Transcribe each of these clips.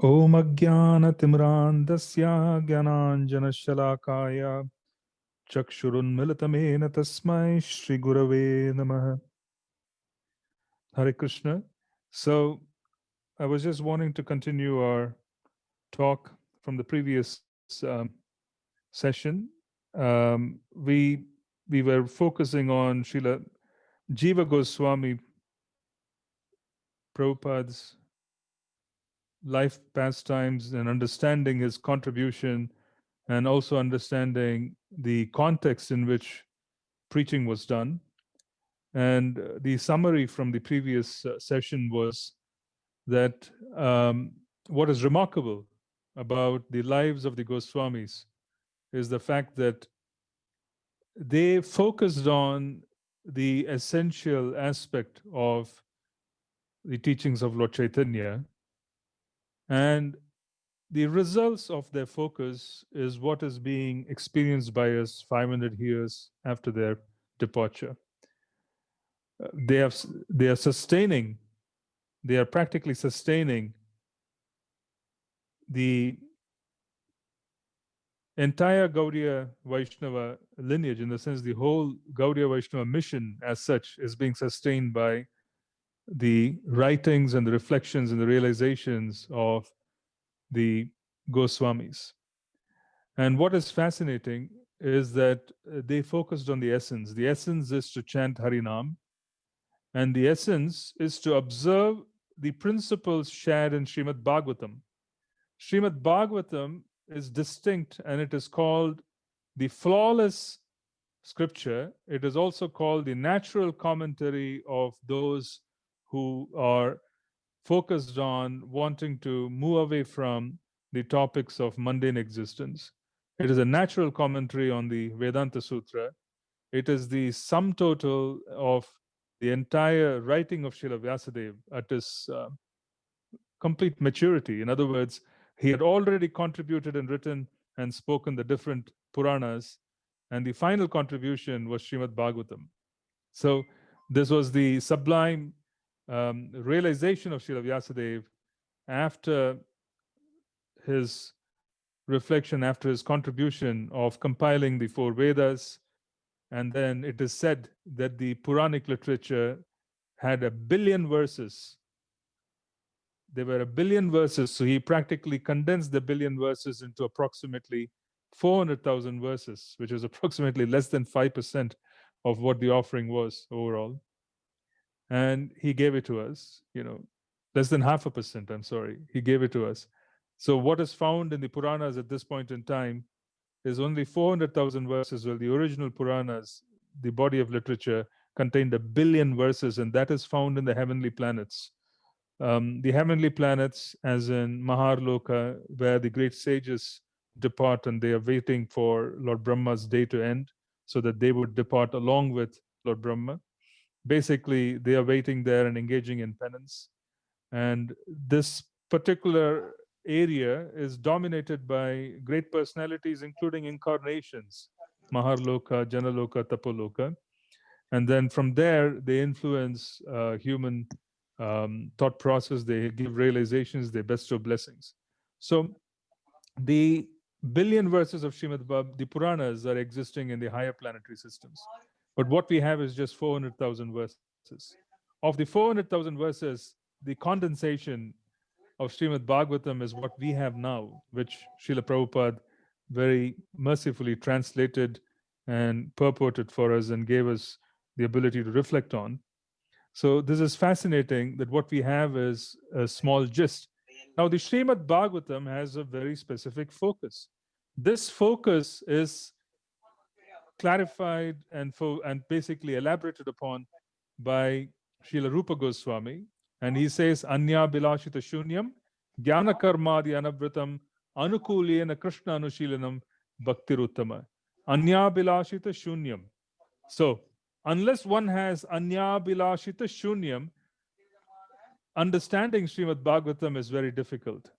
Om Ajnanatimrandasya Gyananjanashalakaya Chakshurunmilitamena Tasmai Shri Gurave Namaha. Hare Krishna. So I was just wanting to continue our talk from the previous session. We were focusing on Srila Jiva Goswami Prabhupada's life pastimes and understanding his contribution and also understanding the context in which preaching was done. And the summary from the previous session was that what is remarkable about the lives of the Goswamis is the fact that they focused on the essential aspect of the teachings of Lord Chaitanya, and the results of their focus is what is being experienced by us 500 years after their departure. They are practically sustaining the entire Gaudiya Vaishnava lineage, in the sense the whole Gaudiya Vaishnava mission as such is being sustained by the writings and the reflections and the realizations of the Goswamis. And what is fascinating is that they focused on the essence. The essence is to chant Harinam, and the essence is to observe the principles shared in Srimad Bhagavatam. Srimad Bhagavatam is distinct, and it is called the flawless scripture. It is also called the natural commentary of those who are focused on wanting to move away from the topics of mundane existence. It is a natural commentary on the Vedanta Sutra. It is the sum total of the entire writing of Srila Vyasadeva at his complete maturity. In other words, he had already contributed and written and spoken the different Puranas, and the final contribution was Srimad Bhagavatam. So this was the sublime realization of Srila Vyasadeva after his reflection, after his contribution of compiling the four Vedas. And then it is said that the Puranic literature had 1 billion verses. There were 1 billion verses, so he practically condensed the 1 billion verses into approximately 400,000 verses, which is approximately less than 5% of what the offering was overall. And he gave it to us, less than 0.5%, I'm sorry, he gave it to us. So what is found in the Puranas at this point in time is only 400,000 verses, while the original Puranas, the body of literature, contained 1 billion verses, and that is found in the heavenly planets. The heavenly planets, as in Maharloka, where the great sages depart and they are waiting for Lord Brahma's day to end so that they would depart along with Lord Brahma. Basically, they are waiting there and engaging in penance. And this particular area is dominated by great personalities, including incarnations, Maharloka, Janaloka, Tapoloka. And then from there, they influence human thought process, they give realizations, they bestow blessings. So the 1 billion verses of Srimad Bhagavatam, the Puranas, are existing in the higher planetary systems. But what we have is just 400,000 verses. Of the 400,000 verses, the condensation of Srimad Bhagavatam is what we have now, which Srila Prabhupada very mercifully translated and purported for us and gave us the ability to reflect on. So this is fascinating that what we have is a small gist. Now the Srimad Bhagavatam has a very specific focus. This focus is clarified and basically elaborated upon by Srila Rupa Goswami, and he says, Anya Bilashita Shunyam, Jnana Karmadi Anavritam, Anukulena Krishna Anushilanam, Bhaktiruttama. Anya Bilashita Shunyam. So, unless one has Anya Bilashita Shunyam, understanding Srimad Bhagavatam is very difficult.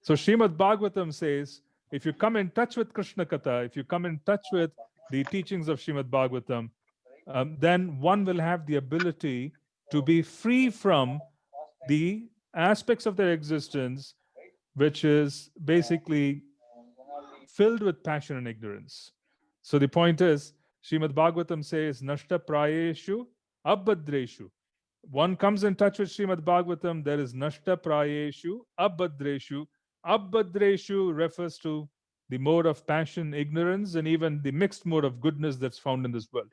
So, Srimad Bhagavatam says, if you come in touch with Krishna Katha, if you come in touch with the teachings of Srimad Bhagavatam, then one will have the ability to be free from the aspects of their existence which is basically filled with passion and ignorance. So the point is, Srimad Bhagavatam says, Nashta Prayeshu Abhadreshu. One comes in touch with Srimad Bhagavatam, there is Nashta Prayeshu Abhadreshu. Abhadreshu refers to the mode of passion, ignorance, and even the mixed mode of goodness that's found in this world.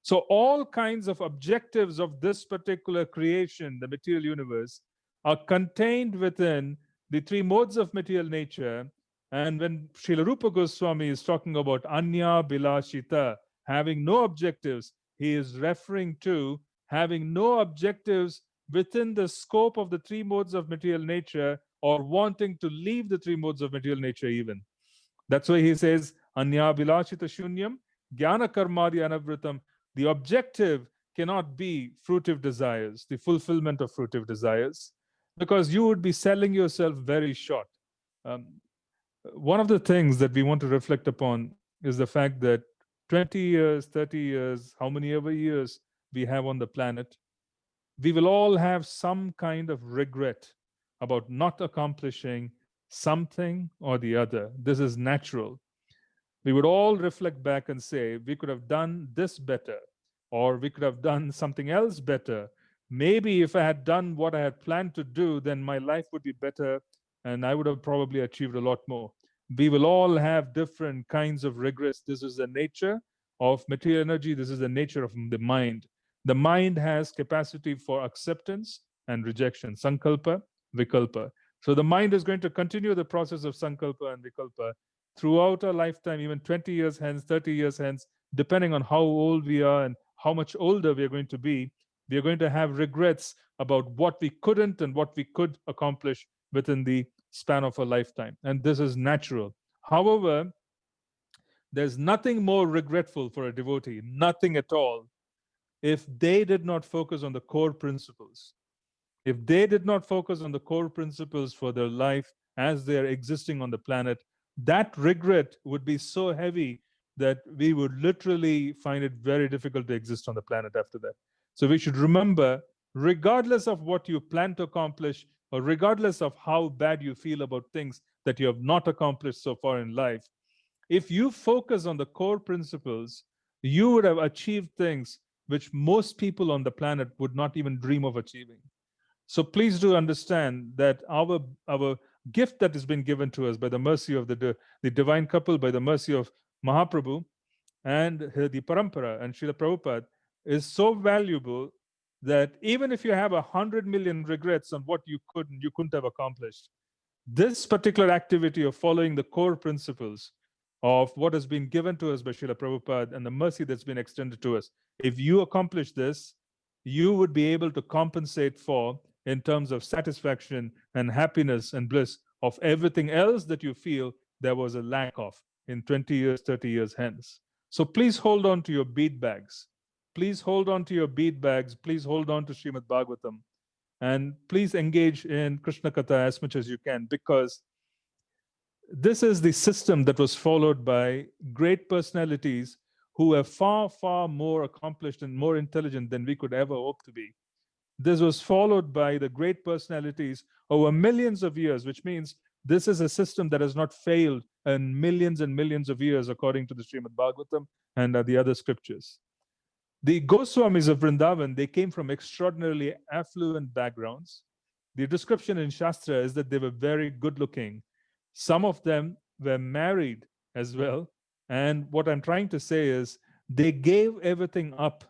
So all kinds of objectives of this particular creation, the material universe, are contained within the three modes of material nature. And when Srila Rupa Goswami is talking about Anya Bilashita, having no objectives, he is referring to having no objectives within the scope of the three modes of material nature, or wanting to leave the three modes of material nature even. That's why he says, Anya Bilashita Shunyam, Jnana Karmadi Anavritam. The objective cannot be fruitive desires, the fulfillment of fruitive desires, because you would be selling yourself very short. One of the things that we want to reflect upon is the fact that 20 years, 30 years, how many ever years we have on the planet, we will all have some kind of regret about not accomplishing something or the other. This is natural. We would all reflect back and say, we could have done this better, or we could have done something else better. Maybe if I had done what I had planned to do, then my life would be better and I would have probably achieved a lot more. We will all have different kinds of regrets. This is the nature of material energy. This is the nature of the mind. The mind has capacity for acceptance and rejection, sankalpa, vikalpa. So the mind is going to continue the process of sankalpa and vikalpa throughout our lifetime, even 20 years hence, 30 years hence, depending on how old we are and how much older we are going to be. We are going to have regrets about what we couldn't and what we could accomplish within the span of a lifetime. And this is natural. However, there's nothing more regretful for a devotee, nothing at all, if they did not focus on the core principles. If they did not focus on the core principles for their life as they are existing on the planet, that regret would be so heavy that we would literally find it very difficult to exist on the planet after that. So we should remember, regardless of what you plan to accomplish, or regardless of how bad you feel about things that you have not accomplished so far in life, if you focus on the core principles, you would have achieved things which most people on the planet would not even dream of achieving. So please do understand that our gift that has been given to us by the mercy of the divine couple, by the mercy of Mahaprabhu and the Parampara and Srila Prabhupada, is so valuable that even if you have 100 million regrets on what you couldn't have accomplished, this particular activity of following the core principles of what has been given to us by Srila Prabhupada and the mercy that's been extended to us, if you accomplish this, you would be able to compensate for, in terms of satisfaction and happiness and bliss, of everything else that you feel there was a lack of in 20 years, 30 years hence. So please hold on to your bead bags. Please hold on to your bead bags. Please hold on to Srimad Bhagavatam. And please engage in Krishna Katha as much as you can, because this is the system that was followed by great personalities who are far, far more accomplished and more intelligent than we could ever hope to be. This was followed by the great personalities over millions of years, which means this is a system that has not failed in millions and millions of years, according to the Srimad Bhagavatam and the other scriptures. The Goswamis of Vrindavan, they came from extraordinarily affluent backgrounds. The description in Shastra is that they were very good looking. Some of them were married as well. And what I'm trying to say is they gave everything up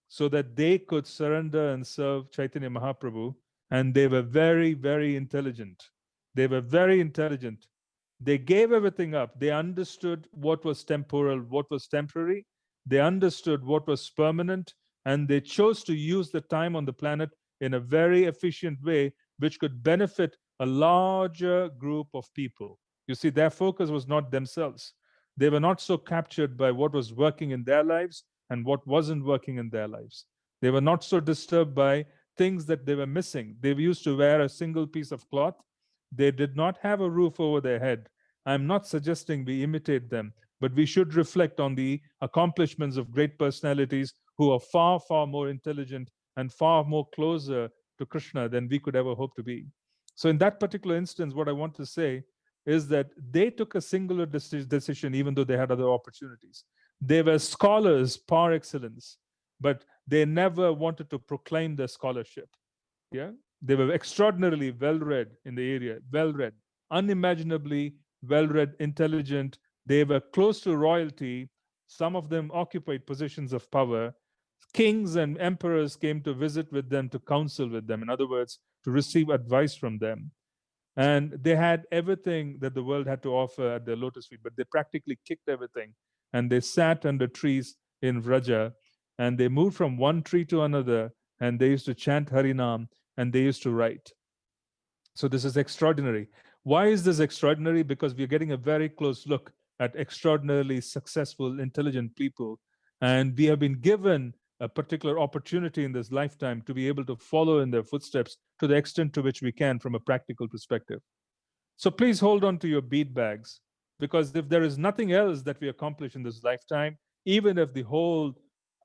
so that they could surrender and serve Chaitanya Mahaprabhu. And they were very, very intelligent. They were very intelligent. They gave everything up. They understood what was temporal, what was temporary. They understood what was permanent. And they chose to use the time on the planet in a very efficient way, which could benefit a larger group of people. You see, their focus was not themselves. They were not so captured by what was working in their lives and what wasn't working in their lives. They were not so disturbed by things that they were missing. They used to wear a single piece of cloth. They did not have a roof over their head. I'm not suggesting we imitate them, but we should reflect on the accomplishments of great personalities who are far, far more intelligent and far more closer to Krishna than we could ever hope to be. So in that particular instance, what I want to say is that they took a singular decision, even though they had other opportunities. They were scholars par excellence, but they never wanted to proclaim their scholarship. Yeah, they were extraordinarily well-read in the area, well-read, unimaginably well-read, intelligent. They were close to royalty. Some of them occupied positions of power. Kings and emperors came to visit with them, to counsel with them. In other words, to receive advice from them. And they had everything that the world had to offer at their lotus feet, but they practically kicked everything. And they sat under trees in Vraja, and they moved from one tree to another, and they used to chant Harinam, and they used to write. So this is extraordinary. Why is this extraordinary? Because we're getting a very close look at extraordinarily successful, intelligent people. And we have been given a particular opportunity in this lifetime to be able to follow in their footsteps to the extent to which we can from a practical perspective. So please hold on to your bead bags, because if there is nothing else that we accomplish in this lifetime, even if the whole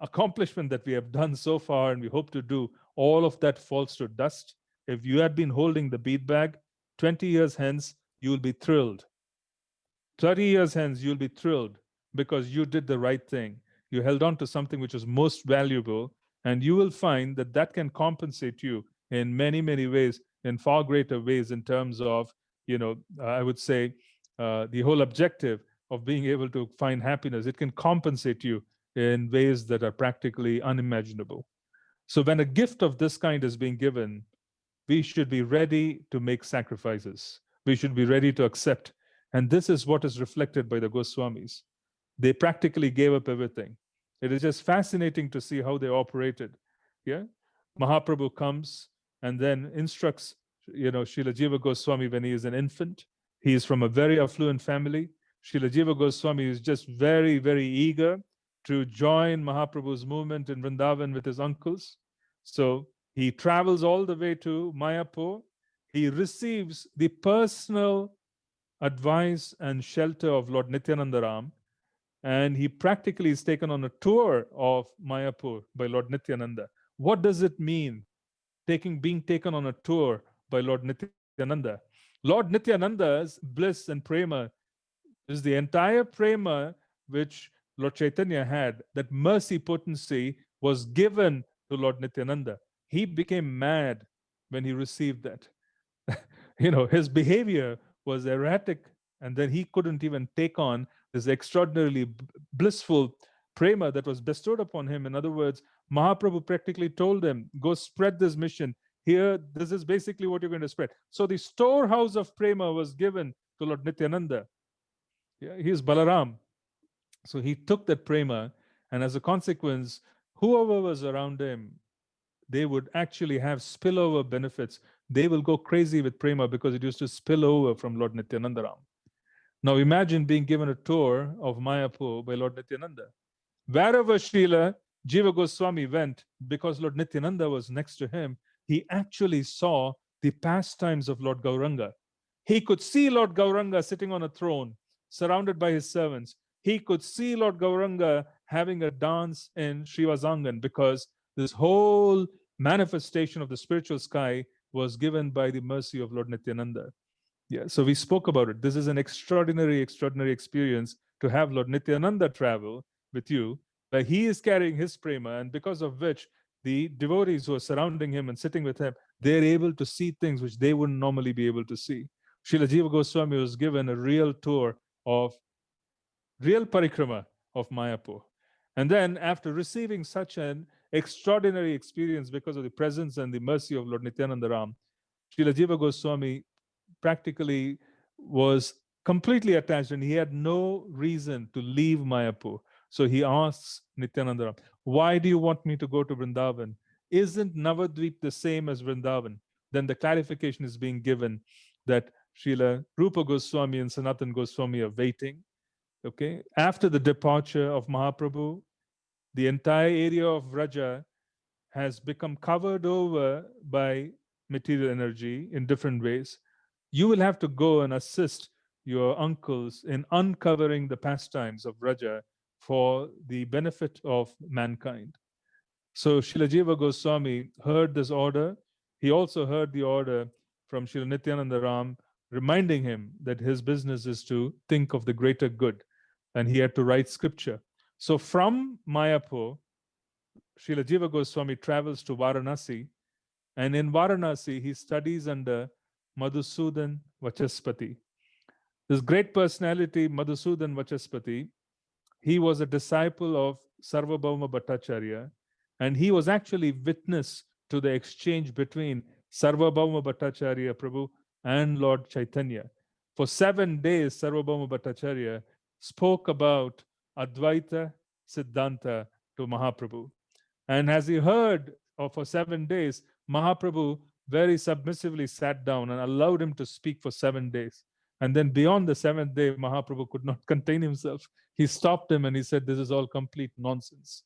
accomplishment that we have done so far and we hope to do, all of that falls to dust, if you had been holding the bead bag, 20 years hence, you'll be thrilled. 30 years hence, you'll be thrilled because you did the right thing. You held on to something which is most valuable, and you will find that that can compensate you in many, many ways, in far greater ways, in terms of, I would say, the whole objective of being able to find happiness. It can compensate you in ways that are practically unimaginable. So when a gift of this kind is being given, we should be ready to make sacrifices. We should be ready to accept. And this is what is reflected by the Goswamis. They practically gave up everything. It is just fascinating to see how they operated. Yeah, Mahaprabhu comes and then instructs, Srila Jiva Goswami when he is an infant. He is from a very affluent family. Srila Jiva Goswami is just very, very eager to join Mahaprabhu's movement in Vrindavan with his uncles. So he travels all the way to Mayapur. He receives the personal advice and shelter of Lord Nityananda Ram, and he practically is taken on a tour of Mayapur by Lord Nityananda. What does it mean, being taken on a tour by Lord Nityananda? Lord Nityananda's bliss and prema is the entire prema which Lord Chaitanya had. That mercy potency was given to Lord Nityananda. He became mad when he received that. His behavior was erratic, and then he couldn't even take on this extraordinarily blissful prema that was bestowed upon him. In other words, Mahaprabhu practically told him, go spread this mission. Here, this is basically what you're going to spread. So the storehouse of prema was given to Lord Nityananda. Yeah, he is Balaram. So he took that prema, and as a consequence, whoever was around him, they would actually have spillover benefits. They will go crazy with prema because it used to spill over from Lord Nityananda Ram. Now imagine being given a tour of Mayapur by Lord Nityananda. Wherever Sheila, Jiva Goswami went, because Lord Nityananda was next to him, he actually saw the pastimes of Lord Gauranga. He could see Lord Gauranga sitting on a throne, surrounded by his servants. He could see Lord Gauranga having a dance in Srivasangan, because this whole manifestation of the spiritual sky was given by the mercy of Lord Nityananda. Yeah, so we spoke about it. This is an extraordinary, extraordinary experience to have Lord Nityananda travel with you, where he is carrying his prema, and because of which the devotees who are surrounding him and sitting with him, they're able to see things which they wouldn't normally be able to see. Srila Jiva Goswami was given a real tour of real parikrama of Mayapur. And then after receiving such an extraordinary experience because of the presence and the mercy of Lord Nityananda Ram, Srila Jiva Goswami practically was completely attached, and he had no reason to leave Mayapur. So he asks Nityananda Ram, why do you want me to go to Vrindavan? Isn't Navadvip the same as Vrindavan? Then the clarification is being given that Srila Rupa Goswami and Sanatan Goswami are waiting. Okay, after the departure of Mahaprabhu, the entire area of Vraja has become covered over by material energy in different ways. You will have to go and assist your uncles in uncovering the pastimes of Vraja for the benefit of mankind. So Srila Jiva Goswami heard this order. He also heard the order from Srila Nityananda Ram, reminding him that his business is to think of the greater good, and he had to write scripture. So from Mayapur, Srila Jiva Goswami travels to Varanasi, and in Varanasi, he studies under Madhusudan Vachaspati. This great personality, Madhusudan Vachaspati, he was a disciple of Sarvabhauma Bhattacharya, and he was actually witness to the exchange between Sarvabhauma Bhattacharya Prabhu and Lord Chaitanya. For 7 days, Sarvabhauma Bhattacharya spoke about Advaita Siddhanta to Mahaprabhu. And as he heard for 7 days, Mahaprabhu very submissively sat down and allowed him to speak for 7 days. And then beyond the 7th day, Mahaprabhu could not contain himself. He stopped him and he said, "This is all complete nonsense."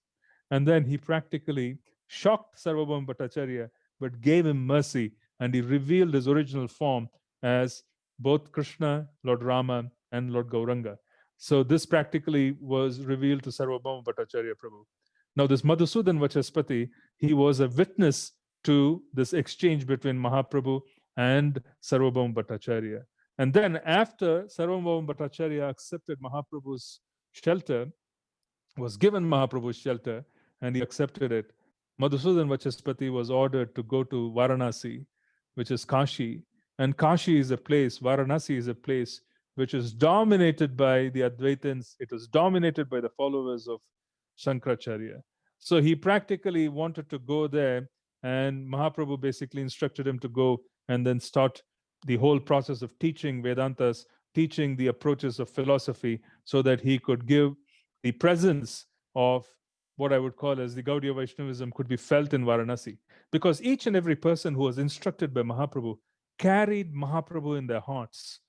And then he practically shocked Sarvabhauma Bhattacharya, but gave him mercy, and he revealed his original form as both Krishna, Lord Rama, and Lord Gauranga. So this practically was revealed to Sarvabhauma Bhattacharya Prabhu. Now, this Madhusudan Vachaspati, he was a witness to this exchange between Mahaprabhu and Sarvabhauma Bhattacharya. And then after Sarvabhauma Bhattacharya accepted Mahaprabhu's shelter, was given Mahaprabhu's shelter, and he accepted it, Madhusudan Vachaspati was ordered to go to Varanasi, which is Kashi. And Kashi is a place, Varanasi is a place which is dominated by the Advaitins. It was dominated by the followers of Shankaracharya. So he practically wanted to go there, and Mahaprabhu basically instructed him to go and then start the whole process of teaching Vedantas, teaching the approaches of philosophy, so that he could give the presence of what I would call as the Gaudiya Vaishnavism could be felt in Varanasi. Because each and every person who was instructed by Mahaprabhu carried Mahaprabhu in their hearts.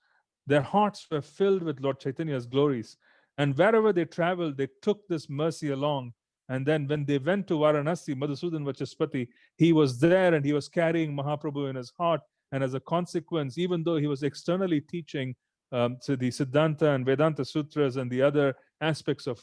Their hearts were filled with Lord Chaitanya's glories. And wherever they traveled, they took this mercy along. And then when they went to Varanasi, Madhusudan Vachaspati, he was there and he was carrying Mahaprabhu in his heart. And as a consequence, even though he was externally teaching to the Siddhanta and Vedanta Sutras and the other aspects of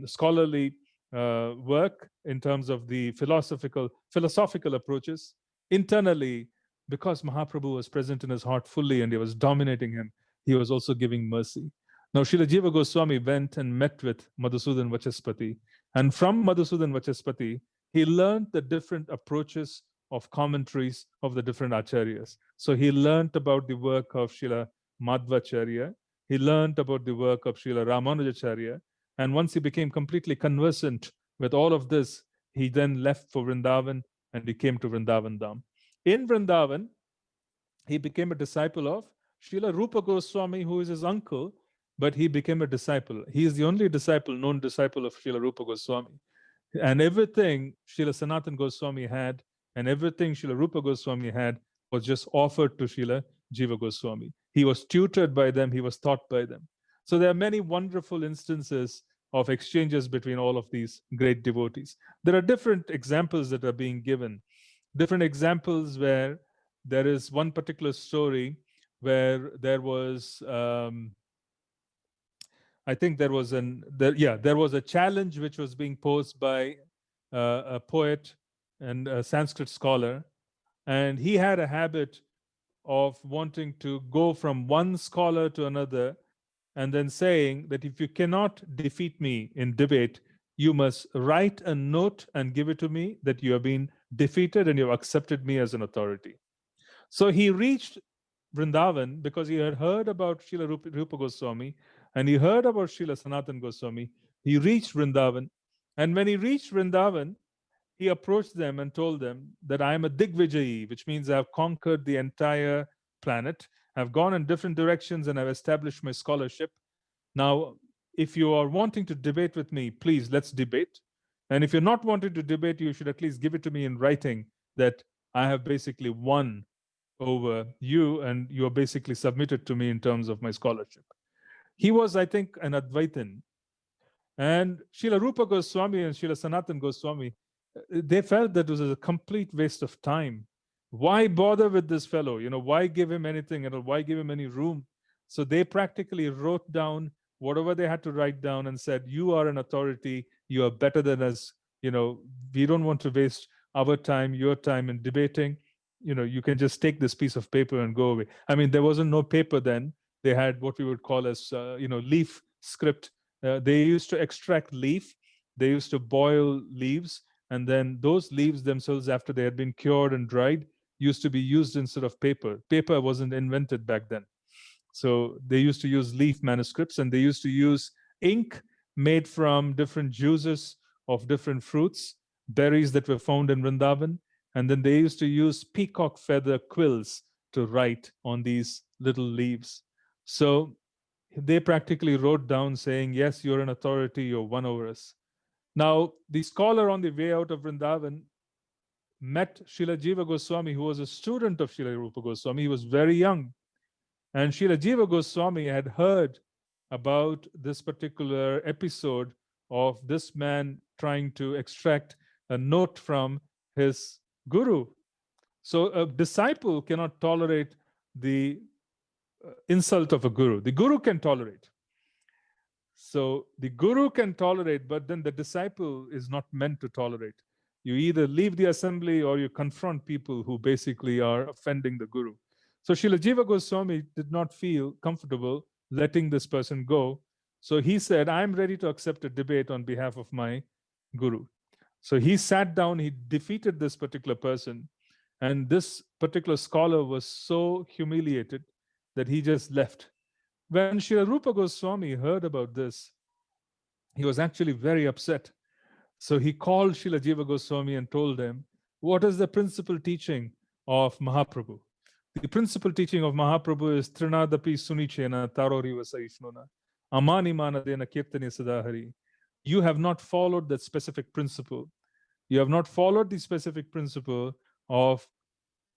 scholarly work in terms of the philosophical approaches, internally, because Mahaprabhu was present in his heart fully and he was dominating him, he was also giving mercy. Now, Srila Jiva Goswami went and met with Madhusudan Vachaspati. And from Madhusudan Vachaspati, he learned the different approaches of commentaries of the different acharyas. So he learned about the work of Srila Madhvacharya. He learned about the work of Srila Ramanujacharya. And once he became completely conversant with all of this, he then left for Vrindavan and he came to Vrindavan Dham. In Vrindavan, he became a disciple of Srila Rupa Goswami, who is his uncle, but he became a disciple. He is the only known disciple of Srila Rupa Goswami. And everything Srila Sanatana Goswami had and everything Srila Rupa Goswami had was just offered to Srila Jiva Goswami. He was tutored by them, he was taught by them. So there are many wonderful instances of exchanges between all of these great devotees. There are different examples that are being given. Different examples where there is one particular story where there was, I think there was there was a challenge which was being posed by a poet and a Sanskrit scholar, and he had a habit of wanting to go from one scholar to another and then saying that if you cannot defeat me in debate, you must write a note and give it to me that you have been defeated and you have accepted me as an authority. So he reached Vrindavan because he had heard about Srila Rupa Goswami and he heard about Srila Sanatana Goswami. He reached Vrindavan, and when he reached Vrindavan, he approached them and told them that I am a Digvijayi, which means I have conquered the entire planet. I've gone in different directions and I've established my scholarship. Now, if you are wanting to debate with me, please, let's debate. And if you're not wanting to debate, you should at least give it to me in writing that I have basically won over you and you are basically submitted to me in terms of my scholarship. He was, I think, an Advaitin. And Srila Rupa Goswami and Srila Sanatana Goswami, they felt that it was a complete waste of time. Why bother with this fellow? Why give him anything? Why give him any room? So they practically wrote down whatever they had to write down and said, you are an authority. You are better than us. We don't want to waste our time, your time in debating. you can just take this piece of paper and go away. I mean, there wasn't no paper then. They had what we would call as, leaf script. They used to extract leaf. They used to boil leaves. And then those leaves themselves, after they had been cured and dried, used to be used instead of paper. Paper wasn't invented back then. So they used to use leaf manuscripts, and they used to use ink made from different juices of different fruits, berries that were found in Vrindavan. And then they used to use peacock feather quills to write on these little leaves. So they practically wrote down saying, yes, you're an authority, you're one over us. Now, the scholar on the way out of Vrindavan met Srila Jiva Goswami, who was a student of Srila Rupa Goswami. He was very young. And Srila Jiva Goswami had heard about this particular episode of this man trying to extract a note from his guru. So a disciple cannot tolerate the insult of a guru. The guru can tolerate. So the guru can tolerate, but then the disciple is not meant to tolerate. You either leave the assembly or you confront people who basically are offending the guru. So Srila Jiva Goswami did not feel comfortable letting this person go. So he said, I'm ready to accept a debate on behalf of my guru. So he sat down, he defeated this particular person. And this particular scholar was so humiliated that he just left. When Srila Rupa Goswami heard about this, he was actually very upset. So he called Srila Jiva Goswami and told him, what is the principal teaching of Mahaprabhu? The principal teaching of Mahaprabhu is Trinadapi Sunichena Tarori Vasaishnuna Amani Manadena Kirtani Sadahari. You have not followed that specific principle. You have not followed the specific principle of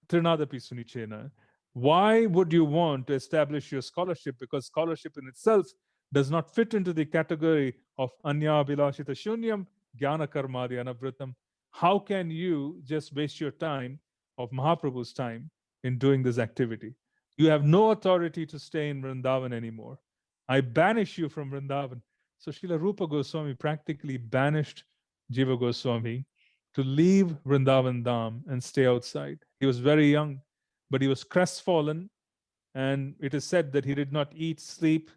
Trinadapi Sunichena. Why would you want to establish your scholarship? Because scholarship in itself does not fit into the category of Anya Bilashita Shunyam Jnana Karmadi Anavritam. How can you just waste your time of Mahaprabhu's time in doing this activity? You have no authority to stay in Vrindavan anymore. I banish you from Vrindavan. So Srila Rupa Goswami practically banished Jiva Goswami to leave Vrindavan Dham and stay outside. He was very young, but he was crestfallen, and it is said that he did not eat, sleep.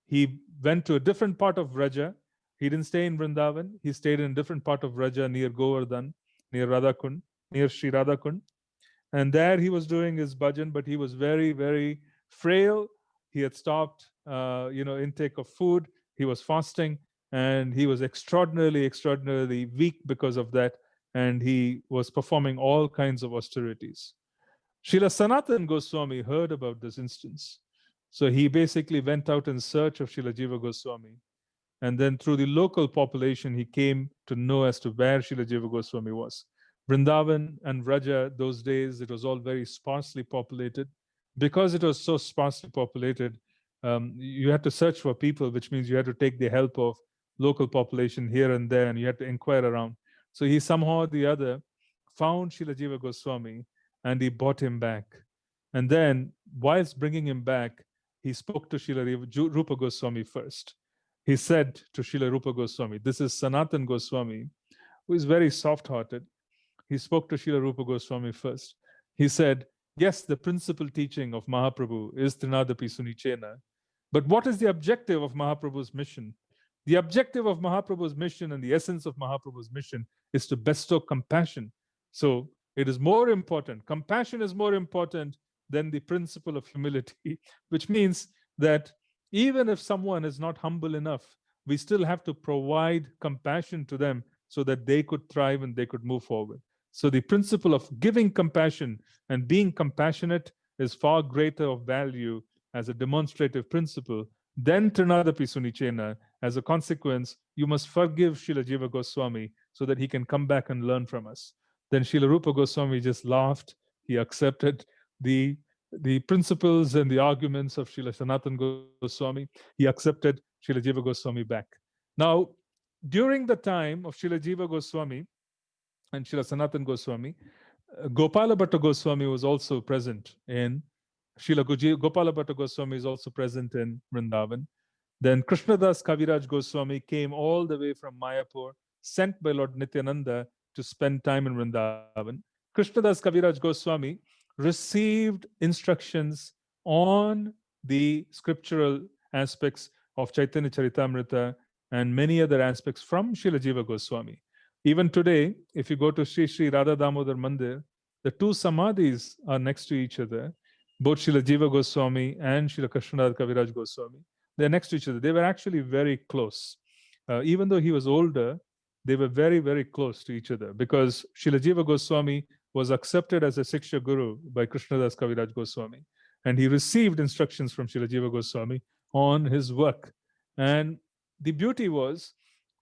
He went to a different part of Vraja. He didn't stay in Vrindavan. He stayed in a different part of Vraja near Govardhan, near Radhakund, near Sri Radhakund. And there he was doing his bhajan, but he was very, very frail. He had stopped, intake of food. He was fasting, and he was extraordinarily, extraordinarily weak because of that. And he was performing all kinds of austerities. Srila Sanatan Goswami heard about this instance. So he basically went out in search of Srila Jiva Goswami. And then through the local population, he came to know as to where Srila Jiva Goswami was. Vrindavan and Vraja, those days, it was all very sparsely populated. Because it was so sparsely populated, you had to search for people, which means you had to take the help of local population here and there, and you had to inquire around. So he somehow or the other found Srila Jiva Goswami, and he brought him back. And then, whilst bringing him back, he spoke to Srila Rupa Goswami first. He said to Srila Rupa Goswami, this is Sanatan Goswami, who is very soft-hearted. He spoke to Srila Rupa Goswami first. He said, yes, the principal teaching of Mahaprabhu is Trinadapi Sunichena. But what is the objective of Mahaprabhu's mission? The objective of Mahaprabhu's mission and the essence of Mahaprabhu's mission is to bestow compassion. So it is more important. Compassion is more important than the principle of humility, which means that even if someone is not humble enough, we still have to provide compassion to them so that they could thrive and they could move forward. So the principle of giving compassion and being compassionate is far greater of value as a demonstrative principle than Trinadapi Sunichena. As a consequence, you must forgive Srila Jiva Goswami so that he can come back and learn from us. Then Srila Rupa Goswami just laughed. He accepted the principles and the arguments of Srila Sanatan Goswami. He accepted Srila Jiva Goswami back. Now, during the time of Srila Jiva Goswami and Srila Sanatan Goswami, Gopala Bhatta Goswami was also present in Gopala Bhatta Goswami is also present in Vrindavan. Then Krishnadas Kaviraj Goswami came all the way from Mayapur, sent by Lord Nityananda to spend time in Vrindavan. Krishnadas Kaviraj Goswami received instructions on the scriptural aspects of Chaitanya Charitamrita and many other aspects from Srila Jiva Goswami. Even today, if you go to Sri Sri Radha Damodar Mandir, the two samadhis are next to each other, both Srila Jiva Goswami and Srila Krishnadas Kaviraj Goswami. They're next to each other. They were actually very close. Even though he was older, they were very, very close to each other because Srila Jiva Goswami was accepted as a Siksha Guru by Krishnadas Kaviraj Goswami. And he received instructions from Srila Jiva Goswami on his work. And the beauty was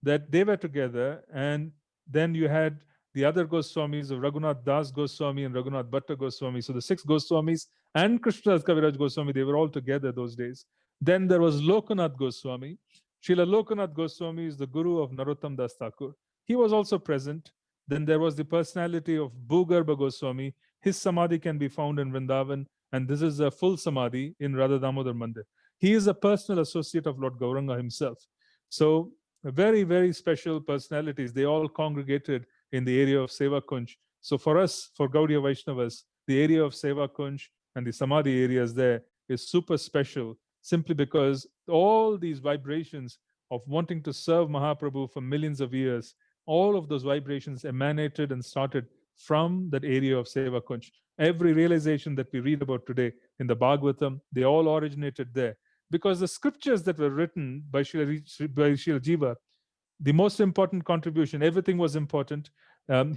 that they were together, and then you had the other Goswamis of Raghunath Das Goswami and Raghunath Bhatta Goswami. So the 6 Goswamis and Krishnadas Kaviraj Goswami, they were all together those days. Then there was Lokanath Goswami. Srila Lokanath Goswami is the guru of Narottam Das Thakur. He was also present. Then there was the personality of Bhugarbha Goswami. His samadhi can be found in Vrindavan, and this is a full samadhi in Radha Damodar Mandir. He is a personal associate of Lord Gauranga himself. So very, very special personalities. They all congregated in the area of Seva Kunj. So for us, for Gaudiya Vaishnavas, the area of Seva Kunj and the samadhi areas there is super special, simply because all these vibrations of wanting to serve Mahaprabhu for millions of years, all of those vibrations emanated and started from that area of Seva Kunj. Every realization that we read about today in the Bhagavatam, they all originated there. Because the scriptures that were written by Srila Jiva, the most important contribution, everything was important.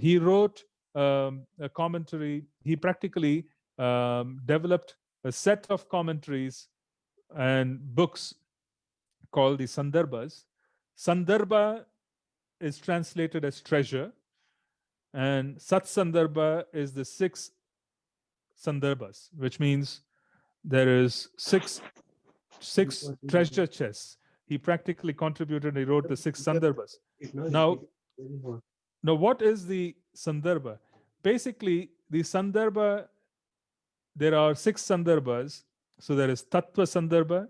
He wrote a commentary. He practically developed a set of commentaries and books called the Sandarbhas. Sandarbha is translated as treasure, and Sat Sandarbha is the 6 Sandarbhas, which means there is six treasure chests. He practically contributed, he wrote the 6 Sandarbhas. Now, what is the Sandarbha? Basically, the Sandarbha, there are 6 Sandarbhas. So there is Tattva Sandarbha.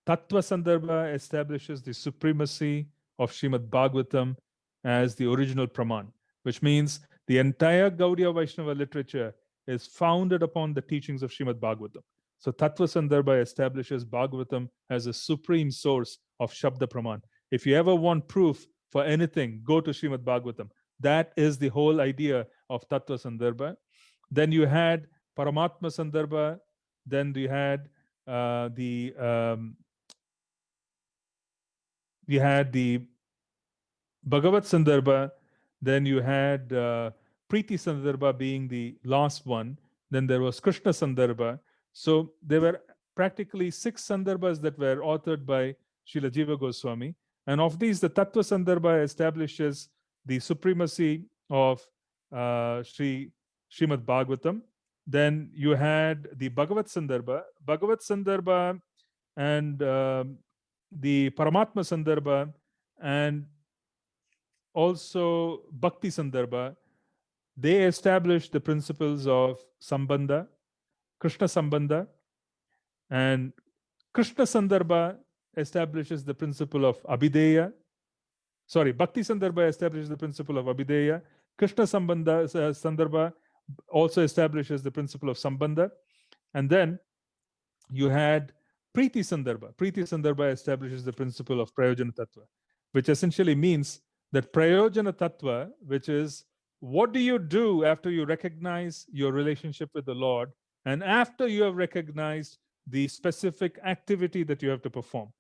Tattva Sandarbha establishes the supremacy of Srimad Bhagavatam as the original Praman, which means the entire Gaudiya Vaishnava literature is founded upon the teachings of Srimad Bhagavatam. So Tattva Sandarbha establishes Bhagavatam as a supreme source of Shabda Praman. If you ever want proof for anything, go to Srimad Bhagavatam. That is the whole idea of Tattva Sandarbha. Then you had Paramatma Sandarbha. Then you had the Bhagavat Sandarbha. Then you had Preeti Sandarbha being the last one. Then there was Krishna Sandarbha. So there were practically 6 Sandarbhas that were authored by Srila Jiva Goswami. And of these, the Tattva Sandarbha establishes the supremacy of Srimad Bhagavatam. Then you had the Bhagavat Sandarbha. Bhagavat Sandarbha and the Paramatma Sandarbha and also Bhakti Sandarbha, they established the principles of Sambandha, Krishna Sambandha, and Krishna Sandarbha establishes the principle of Abhideya. Sorry, Bhakti Sandarbha establishes the principle of Abhideya. Krishna Sandarbha also establishes the principle of Sambandha. And then you had Preeti Sandarbha. Preeti Sandarbha establishes the principle of Prayojana Tattva, which essentially means that Prayojana Tattva, which is what do you do after you recognize your relationship with the Lord and after you have recognized the specific activity that you have to perform.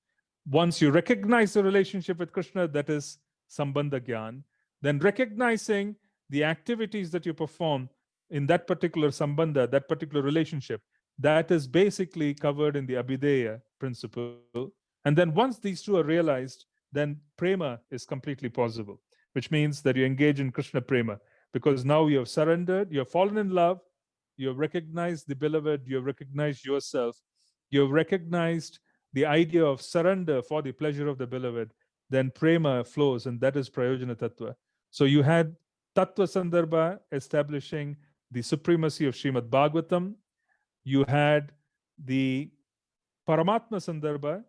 Once you recognize the relationship with Krishna, that is Sambandha Gyan, then recognizing the activities that you perform in that particular Sambandha, that particular relationship, that is basically covered in the Abhideya principle. And then once these two are realized, then prema is completely possible, which means that you engage in Krishna prema, because now you have surrendered, you have fallen in love, you have recognized the beloved, you have recognized yourself, you have recognized the idea of surrender for the pleasure of the beloved, then prema flows, and that is Prayojana Tattva. So you had Tattva Sandarbha establishing the supremacy of Srimad Bhagavatam. You had the Paramatma Sandarbha,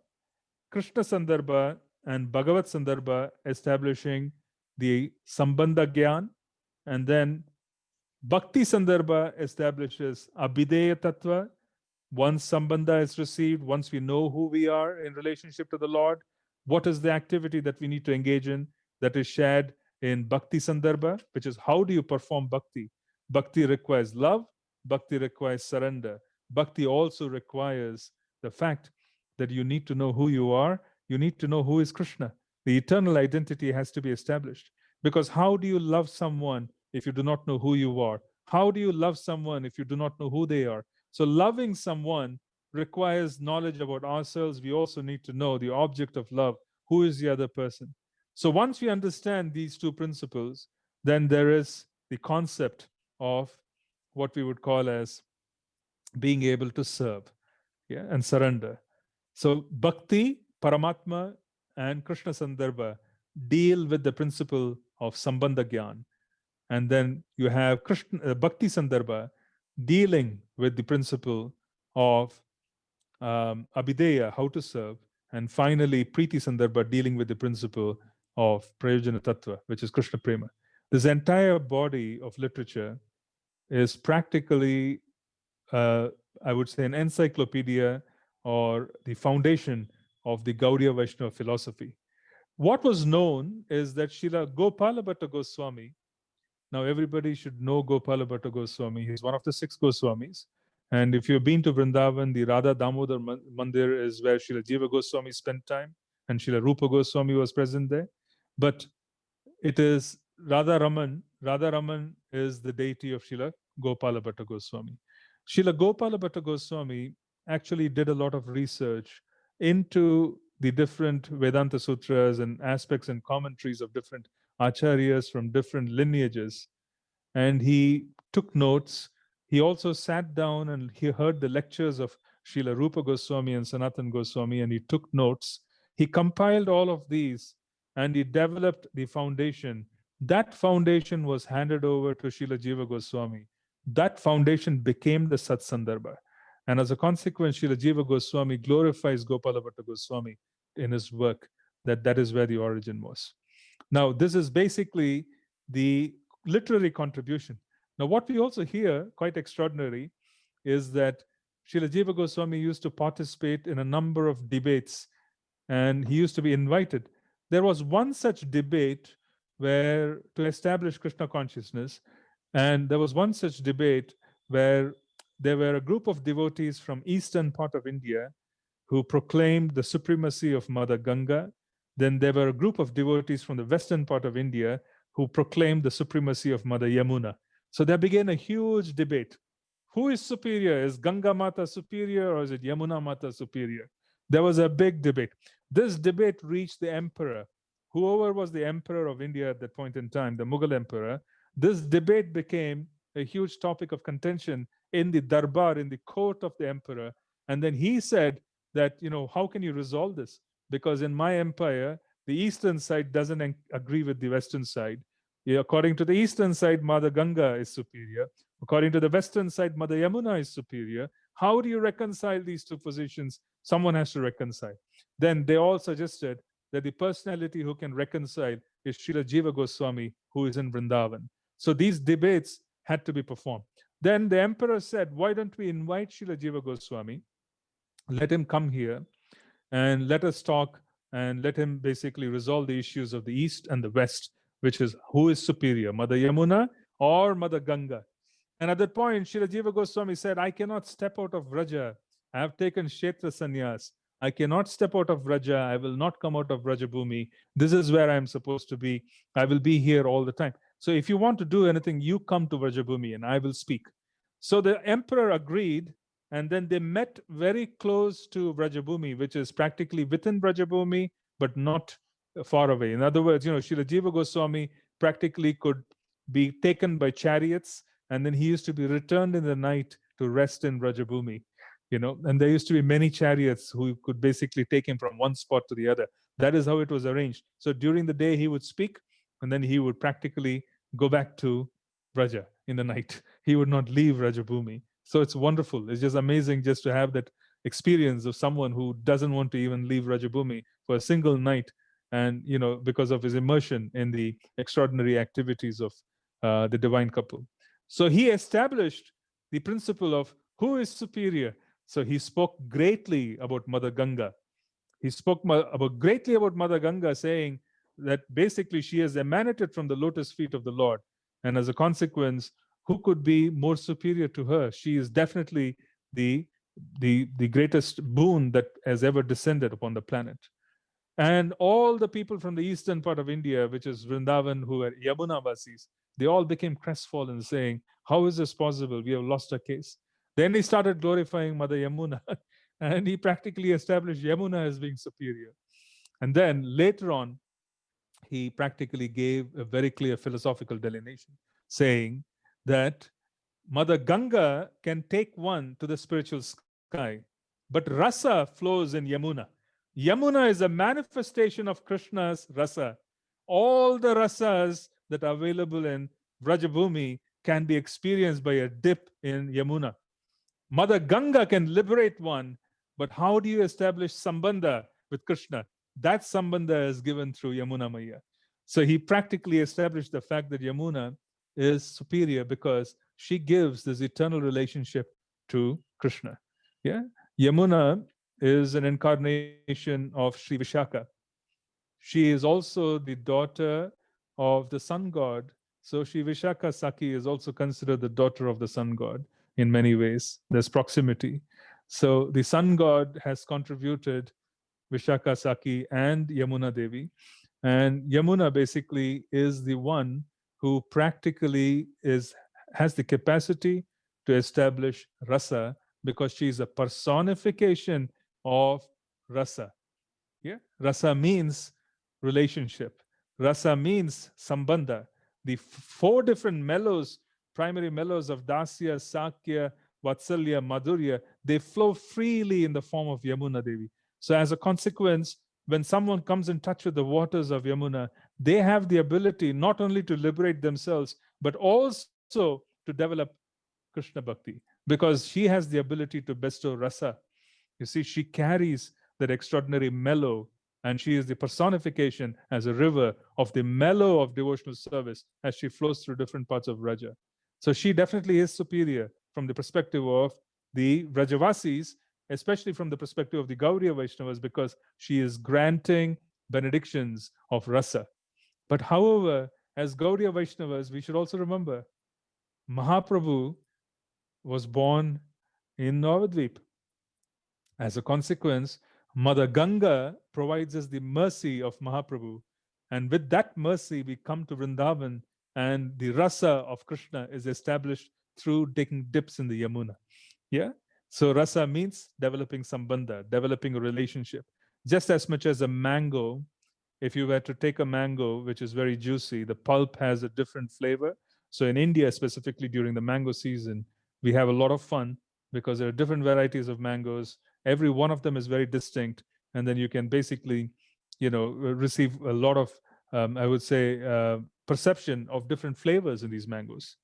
Krishna Sandarbha, and Bhagavat Sandarbha establishing the Sambandha Gyan. And then Bhakti Sandarbha establishes Abhideya Tattva. Once Sambandha is received, once we know who we are in relationship to the Lord, what is the activity that we need to engage in that is shared in Bhakti Sandarbha, which is how do you perform Bhakti? Bhakti requires love, Bhakti requires surrender. Bhakti also requires the fact that you need to know who you are, you need to know who is Krishna. The eternal identity has to be established. Because how do you love someone if you do not know who you are? How do you love someone if you do not know who they are? So loving someone requires knowledge about ourselves. We also need to know the object of love. Who is the other person? So once we understand these two principles, then there is the concept of what we would call as being able to serve, yeah, and surrender. So Bhakti, Paramatma, and Krishna Sandarbha deal with the principle of Sambandha Gyan. And then you have Krishna, Bhakti Sandarbha dealing with the principle of Abhideya, how to serve. And finally, Priti Sandarbha dealing with the principle of Prayojana Tattva, which is Krishna Prema. This entire body of literature is practically, I would say, an encyclopedia or the foundation of the Gaudiya Vaishnava philosophy. What was known is that Srila Gopala Bhatta Goswami, now everybody should know Gopala Bhatta Goswami. He's one of the 6 Goswamis. And if you've been to Vrindavan, the Radha Damodar Mandir is where Srila Jiva Goswami spent time, and Srila Rupa Goswami was present there. But it is Radha Raman. Radha Raman is the deity of Srila Gopala Bhatta Goswami. Srila Gopala Bhatta Goswami actually did a lot of research into the different Vedanta sutras and aspects and commentaries of different acharyas from different lineages. And he took notes. He also sat down and he heard the lectures of Srila Rupa Goswami and Sanatan Goswami, and he took notes. He compiled all of these and he developed the foundation. That foundation was handed over to Srila Jiva Goswami. That foundation became the Sat Sandarbha. And as a consequence, Srila Jiva Goswami glorifies Gopala Bhatta Goswami in his work, that is where the origin was. Now, this is basically the literary contribution. Now, what we also hear, quite extraordinary, is that Srila Jiva Goswami used to participate in a number of debates, and he used to be invited. There was one such debate where to establish Krishna consciousness, and there was one such debate where there were a group of devotees from eastern part of India who proclaimed the supremacy of Mother Ganga. Then there were a group of devotees from the western part of India who proclaimed the supremacy of Mother Yamuna. So there began a huge debate. Who is superior? Is Ganga Mata superior or is it Yamuna Mata superior? There was a big debate. This debate reached the emperor. Whoever was the emperor of India at that point in time, the Mughal emperor, this debate became a huge topic of contention in the darbar, in the court of the emperor. And then he said that, how can you resolve this? Because in my empire, the eastern side doesn't agree with the western side. According to the eastern side, Mother Ganga is superior. According to the western side, Mother Yamuna is superior. How do you reconcile these two positions? Someone has to reconcile. Then they all suggested that the personality who can reconcile is Srila Jiva Goswami, who is in Vrindavan. So these debates had to be performed. Then the emperor said, why don't we invite Srila Jiva Goswami? Let him come here and let us talk and let him basically resolve the issues of the East and the West, which is who is superior, Mother Yamuna or Mother Ganga. And at that point, Srila Jiva Goswami said, I cannot step out of Vraja. I have taken Kshetra Sannyas. I cannot step out of Vraja. I will not come out of Vrajabhumi. This is where I am supposed to be. I will be here all the time. So if you want to do anything, you come to Vrajabhumi and I will speak. So the emperor agreed, and then they met very close to Vrajabhumi, which is practically within Vrajabhumi, but not far away. In other words, Srila Jiva Goswami practically could be taken by chariots, and then he used to be returned in the night to rest in Vrajabhumi. And there used to be many chariots who could basically take him from one spot to the other. That is how it was arranged. So during the day, he would speak, and then he would practically go back to Vraja in the night. He would not leave Vrajabhumi. So it's wonderful. It's just amazing just to have that experience of someone who doesn't want to even leave Vrajabhumi for a single night, and because of his immersion in the extraordinary activities of the divine couple. So he established the principle of who is superior. So he spoke greatly about Mother Ganga. He spoke greatly about Mother Ganga, saying that basically she has emanated from the lotus feet of the Lord. And as a consequence, who could be more superior to her? She is definitely the, the greatest boon that has ever descended upon the planet. And all the people from the eastern part of India, which is Vrindavan, who were Yamuna Vasis, they all became crestfallen, saying, how is this possible? We have lost our case. Then he started glorifying Mother Yamuna, and he practically established Yamuna as being superior. And then later on, he practically gave a very clear philosophical delineation, saying that Mother Ganga can take one to the spiritual sky, but rasa flows in Yamuna. Yamuna is a manifestation of Krishna's rasa. All the rasas that are available in Vrajabhumi can be experienced by a dip in Yamuna. Mother Ganga can liberate one, but how do you establish sambandha with Krishna? That sambandha is given through Yamuna Maya. So he practically established the fact that Yamuna is superior because she gives this eternal relationship to Krishna. Yeah, Yamuna is an incarnation of Sri Vishaka. She is also the daughter of the sun god. So Sri Vishaka Saki is also considered the daughter of the sun god in many ways. There's proximity. So the sun god has contributed Vishaka Saki and Yamuna Devi. And Yamuna basically is the one who practically has the capacity to establish rasa because she is a personification of rasa. Yeah, rasa means relationship. Rasa means sambandha. The four different mellows, primary mellows of Dasya, Sakya, Vatsalya, Madhurya, they flow freely in the form of Yamuna Devi. So as a consequence, when someone comes in touch with the waters of Yamuna, they have the ability not only to liberate themselves, but also to develop Krishna Bhakti, because she has the ability to bestow rasa. You see, she carries that extraordinary mellow, and she is the personification as a river of the mellow of devotional service as she flows through different parts of Raja. So she definitely is superior from the perspective of the Rajavasis, especially from the perspective of the Gaudiya Vaishnavas, because she is granting benedictions of rasa. But however, as Gaudiya Vaishnavas, we should also remember Mahaprabhu was born in Navadvip. As a consequence, Mother Ganga provides us the mercy of Mahaprabhu. And with that mercy, we come to Vrindavan, and the rasa of Krishna is established through taking dips in the Yamuna. Yeah? So rasa means developing sambandha, developing a relationship. Just as much as a mango, if you were to take a mango, which is very juicy, the pulp has a different flavor. So in India, specifically during the mango season, we have a lot of fun because there are different varieties of mangoes. Every one of them is very distinct. And then you can basically, receive a lot of, I would say, perception of different flavors in these mangoes.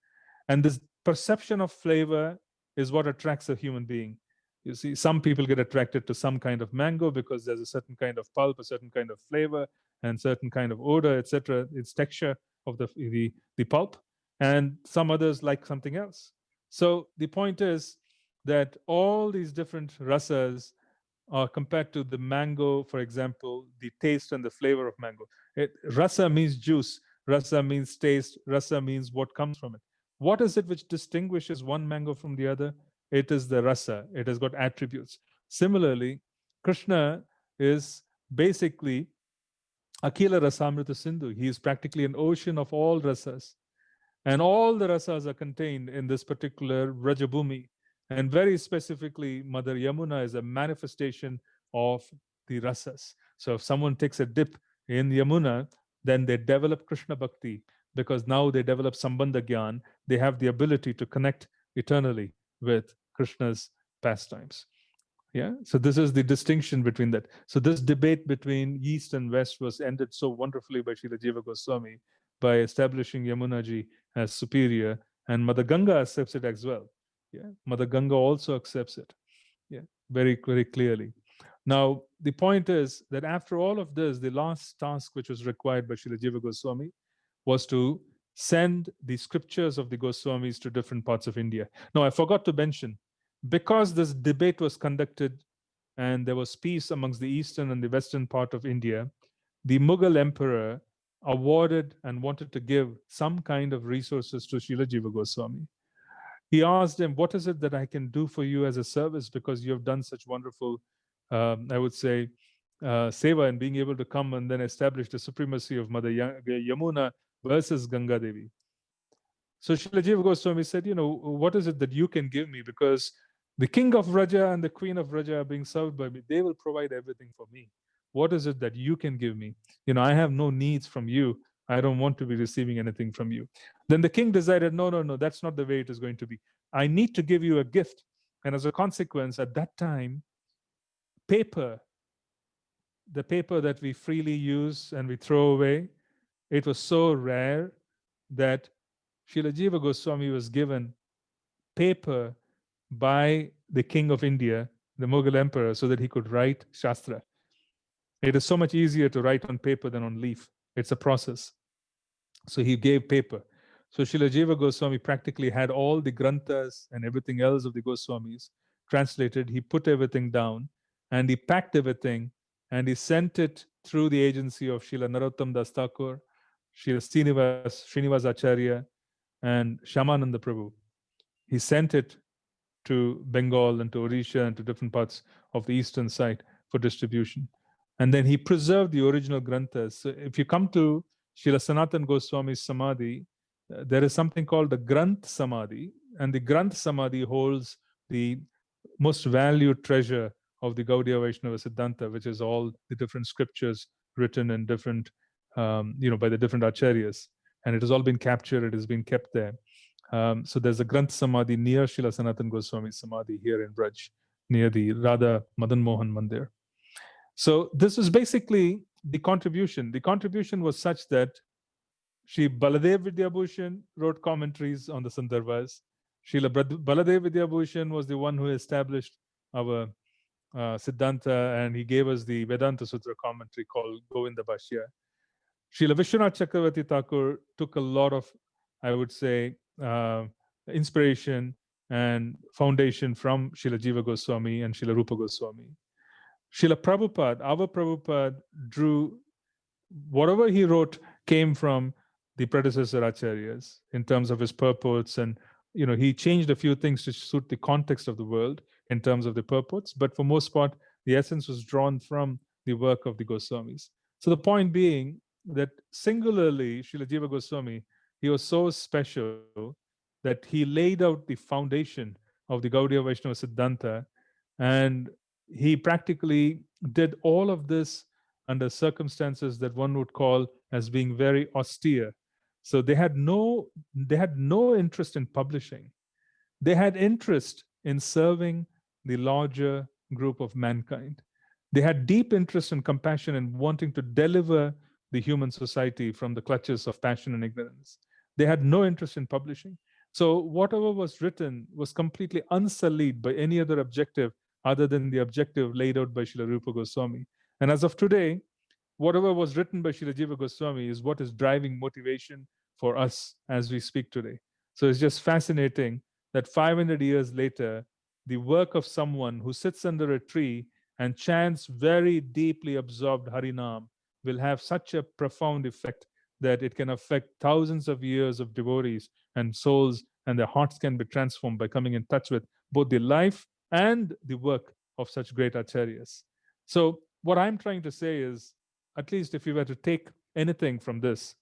And this perception of flavor is what attracts a human being. You see, some people get attracted to some kind of mango because there's a certain kind of pulp, a certain kind of flavor, and certain kind of odor, etc. Its texture of the pulp. And some others like something else. So the point is that all these different rasas are compared to the mango, for example, the taste and the flavor of mango. Rasa means juice, rasa means taste, rasa means what comes from it. What is it which distinguishes one mango from the other? It is the rasa. It has got attributes. Similarly, Krishna is basically Akila Rasamrita Sindhu. He is practically an ocean of all rasas. And all the rasas are contained in this particular Rajabhumi. And very specifically, Mother Yamuna is a manifestation of the rasas. So if someone takes a dip in Yamuna, then they develop Krishna Bhakti, because now they develop Sambandha Gyan. They have the ability to connect eternally with Krishna's pastimes. Yeah. So this is the distinction between that. So this debate between East and West was ended so wonderfully by Srila Jiva Goswami by establishing Yamunaji as superior, and Mother Ganga accepts it as well. Yeah. Mother Ganga also accepts it. Yeah. Very, very clearly. Now, the point is that after all of this, the last task which was required by Srila Jiva Goswami was to send the scriptures of the Goswamis to different parts of India. Now, I forgot to mention, because this debate was conducted and there was peace amongst the eastern and the western part of India, the Mughal emperor awarded and wanted to give some kind of resources to Srila Jiva Goswami. He asked him, what is it that I can do for you as a service, because you have done such wonderful, I would say, seva, and being able to come and then establish the supremacy of Mother Yamuna versus Ganga Devi. So Srila Jiva Goswami said, what is it that you can give me? Because the king of Raja and the queen of Raja are being served by me. They will provide everything for me. What is it that you can give me? I have no needs from you. I don't want to be receiving anything from you. Then the king decided, no, that's not the way it is going to be. I need to give you a gift. And as a consequence, at that time, paper, the paper that we freely use and we throw away, it was so rare that Srila Jiva Goswami was given paper by the king of India, the Mughal emperor, so that he could write Shastra. It is so much easier to write on paper than on leaf. It's a process. So he gave paper. So Srila Jiva Goswami practically had all the granthas and everything else of the Goswamis translated. He put everything down and he packed everything and he sent it through the agency of Srila Narottam Das Thakur, Srila Srinivas Acharya, and Shyamananda Prabhu. He sent it to Bengal and to Odisha and to different parts of the eastern side for distribution. And then he preserved the original granthas. So if you come to Srila Sanatan Goswami's Samadhi, there is something called the Granth Samadhi, and the Granth Samadhi holds the most valued treasure of the Gaudiya Vaishnava Siddhanta, which is all the different scriptures written in different, by the different acharyas. And it has all been captured, it has been kept there. So there's a Granth Samadhi near Srila Sanatan Goswami's Samadhi here in Braj, near the Radha Madan Mohan Mandir. So this was basically the contribution. The contribution was such that Sri Baladev Vidyabhushan wrote commentaries on the Sandarbhas. Srila Baladev Vidyabhushan was the one who established our Siddhanta, and he gave us the Vedanta Sutra commentary called Govinda Bhashya. Srila Vishwanath Chakravarti Thakur took a lot of, I would say, inspiration and foundation from Srila Jiva Goswami and Srila Rupa Goswami. Srila Prabhupada, our Prabhupada, drew whatever he wrote came from the predecessor acharyas in terms of his purports, and he changed a few things to suit the context of the world in terms of the purports, but for most part the essence was drawn from the work of the Goswamis. So the point being that singularly Srila Jiva Goswami, he was so special that he laid out the foundation of the Gaudiya Vaishnava Siddhanta, and he practically did all of this under circumstances that one would call as being very austere. So they had no interest in publishing. They had interest in serving the larger group of mankind. They had deep interest and compassion in wanting to deliver the human society from the clutches of passion and ignorance. They had no interest in publishing. So whatever was written was completely unsullied by any other objective other than the objective laid out by Srila Rupa Goswami. And as of today, whatever was written by Srila Jiva Goswami is what is driving motivation for us as we speak today. So it's just fascinating that 500 years later, the work of someone who sits under a tree and chants very deeply absorbed Harinam will have such a profound effect that it can affect thousands of years of devotees and souls, and their hearts can be transformed by coming in touch with both the life and the work of such great acharyas. So what I'm trying to say is, at least if we were to take anything from this,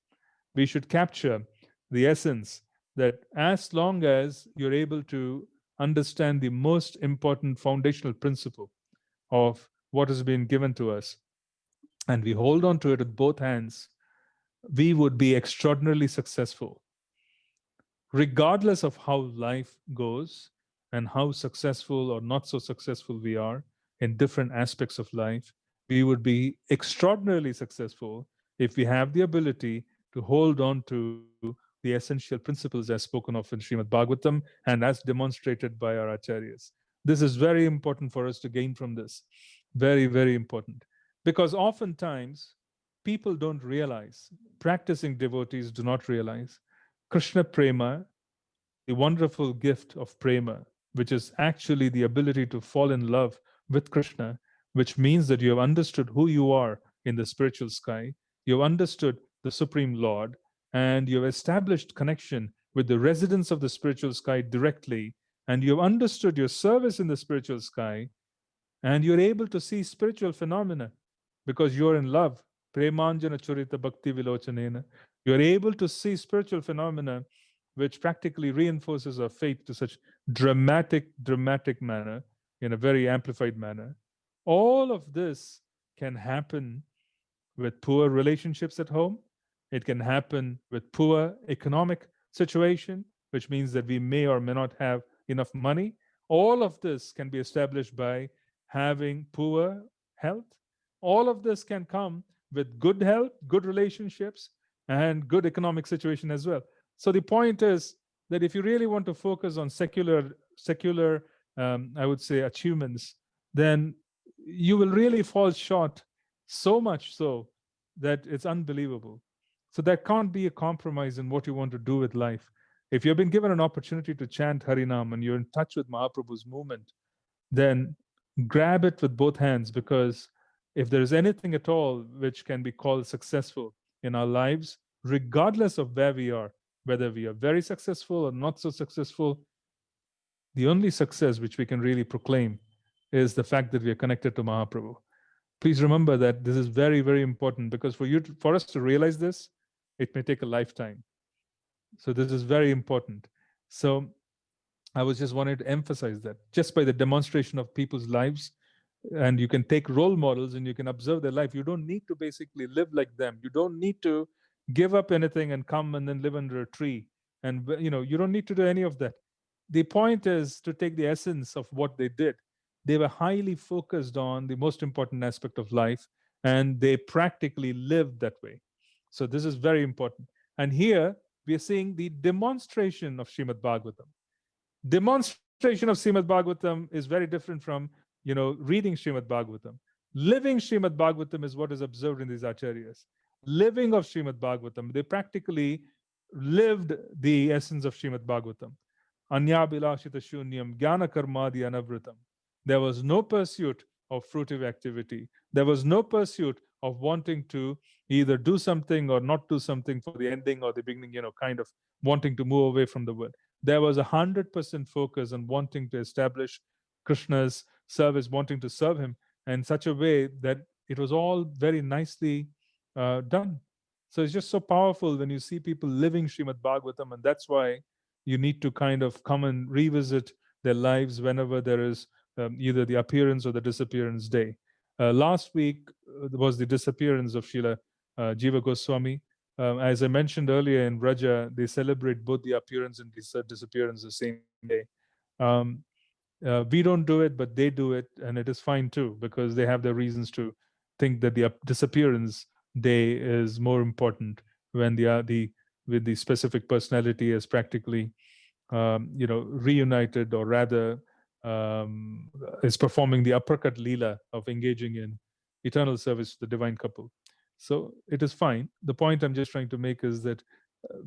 we should capture the essence that as long as you're able to understand the most important foundational principle of what has been given to us, and we hold on to it with both hands, we would be extraordinarily successful. Regardless of how life goes and how successful or not so successful we are in different aspects of life, we would be extraordinarily successful if we have the ability to hold on to the essential principles as spoken of in Srimad Bhagavatam and as demonstrated by our acharyas. This is very important for us to gain from this. Very, very important. Because oftentimes, people don't realize, practicing devotees do not realize Krishna Prema, the wonderful gift of Prema, which is actually the ability to fall in love with Krishna, which means that you have understood who you are in the spiritual sky, you have understood the Supreme Lord, and you have established connection with the residents of the spiritual sky directly, and you have understood your service in the spiritual sky, and you're able to see spiritual phenomena because you're in love. Premanjana Churita Bhakti Vilochanena. You're able to see spiritual phenomena which practically reinforces our faith to such dramatic manner, in a very amplified manner. All of this can happen with poor relationships at home. It can happen with poor economic situation, which means that we may or may not have enough money. All of this can be established by having poor health. All of this can come with good health, good relationships, and good economic situation as well. So the point is that if you really want to focus on secular, I would say, achievements, then you will really fall short, so much so that it's unbelievable. So there can't be a compromise in what you want to do with life. If you've been given an opportunity to chant Harinam and you're in touch with Mahaprabhu's movement, then grab it with both hands, because if there is anything at all which can be called successful in our lives, regardless of where we are, whether we are very successful or not so successful, the only success which we can really proclaim is the fact that we are connected to Mahaprabhu. Please remember that this is very important, because for us to realize this, it may take a lifetime. So this is very important. So I was just wanting to emphasize that just by the demonstration of people's lives, and you can take role models and you can observe their life. You don't need to basically live like them. You don't need to give up anything and come and then live under a tree. And you don't need to do any of that. The point is to take the essence of what they did. They were highly focused on the most important aspect of life, and they practically lived that way. So this is very important. And here we are seeing the demonstration of Srimad Bhagavatam. Demonstration of Srimad Bhagavatam is very different from reading Srimad Bhagavatam. Living Srimad Bhagavatam is what is observed in these acharyas. Living of Srimad Bhagavatam, they practically lived the essence of Srimad Bhagavatam. Anyabhilashita shunyam jnana karmadi anavritam. There was no pursuit of fruitive activity. There was no pursuit of wanting to either do something or not do something for the ending or the beginning, kind of wanting to move away from the world. There was 100% focus on wanting to establish Krishna's service, wanting to serve him in such a way that it was all very nicely done. So it's just so powerful when you see people living Srimad Bhagavatam, and that's why you need to kind of come and revisit their lives whenever there is either the appearance or the disappearance day. Last week was the disappearance of Sheila Jiva Goswami. As I mentioned earlier, in Vraja, they celebrate both the appearance and disappearance the same day. We don't do it, but they do it, and it is fine too, because they have their reasons to think that the disappearance day is more important when with the specific personality is practically reunited, or rather is performing the uppercut leela of engaging in eternal service to the divine couple. So it is fine. The point I'm just trying to make is that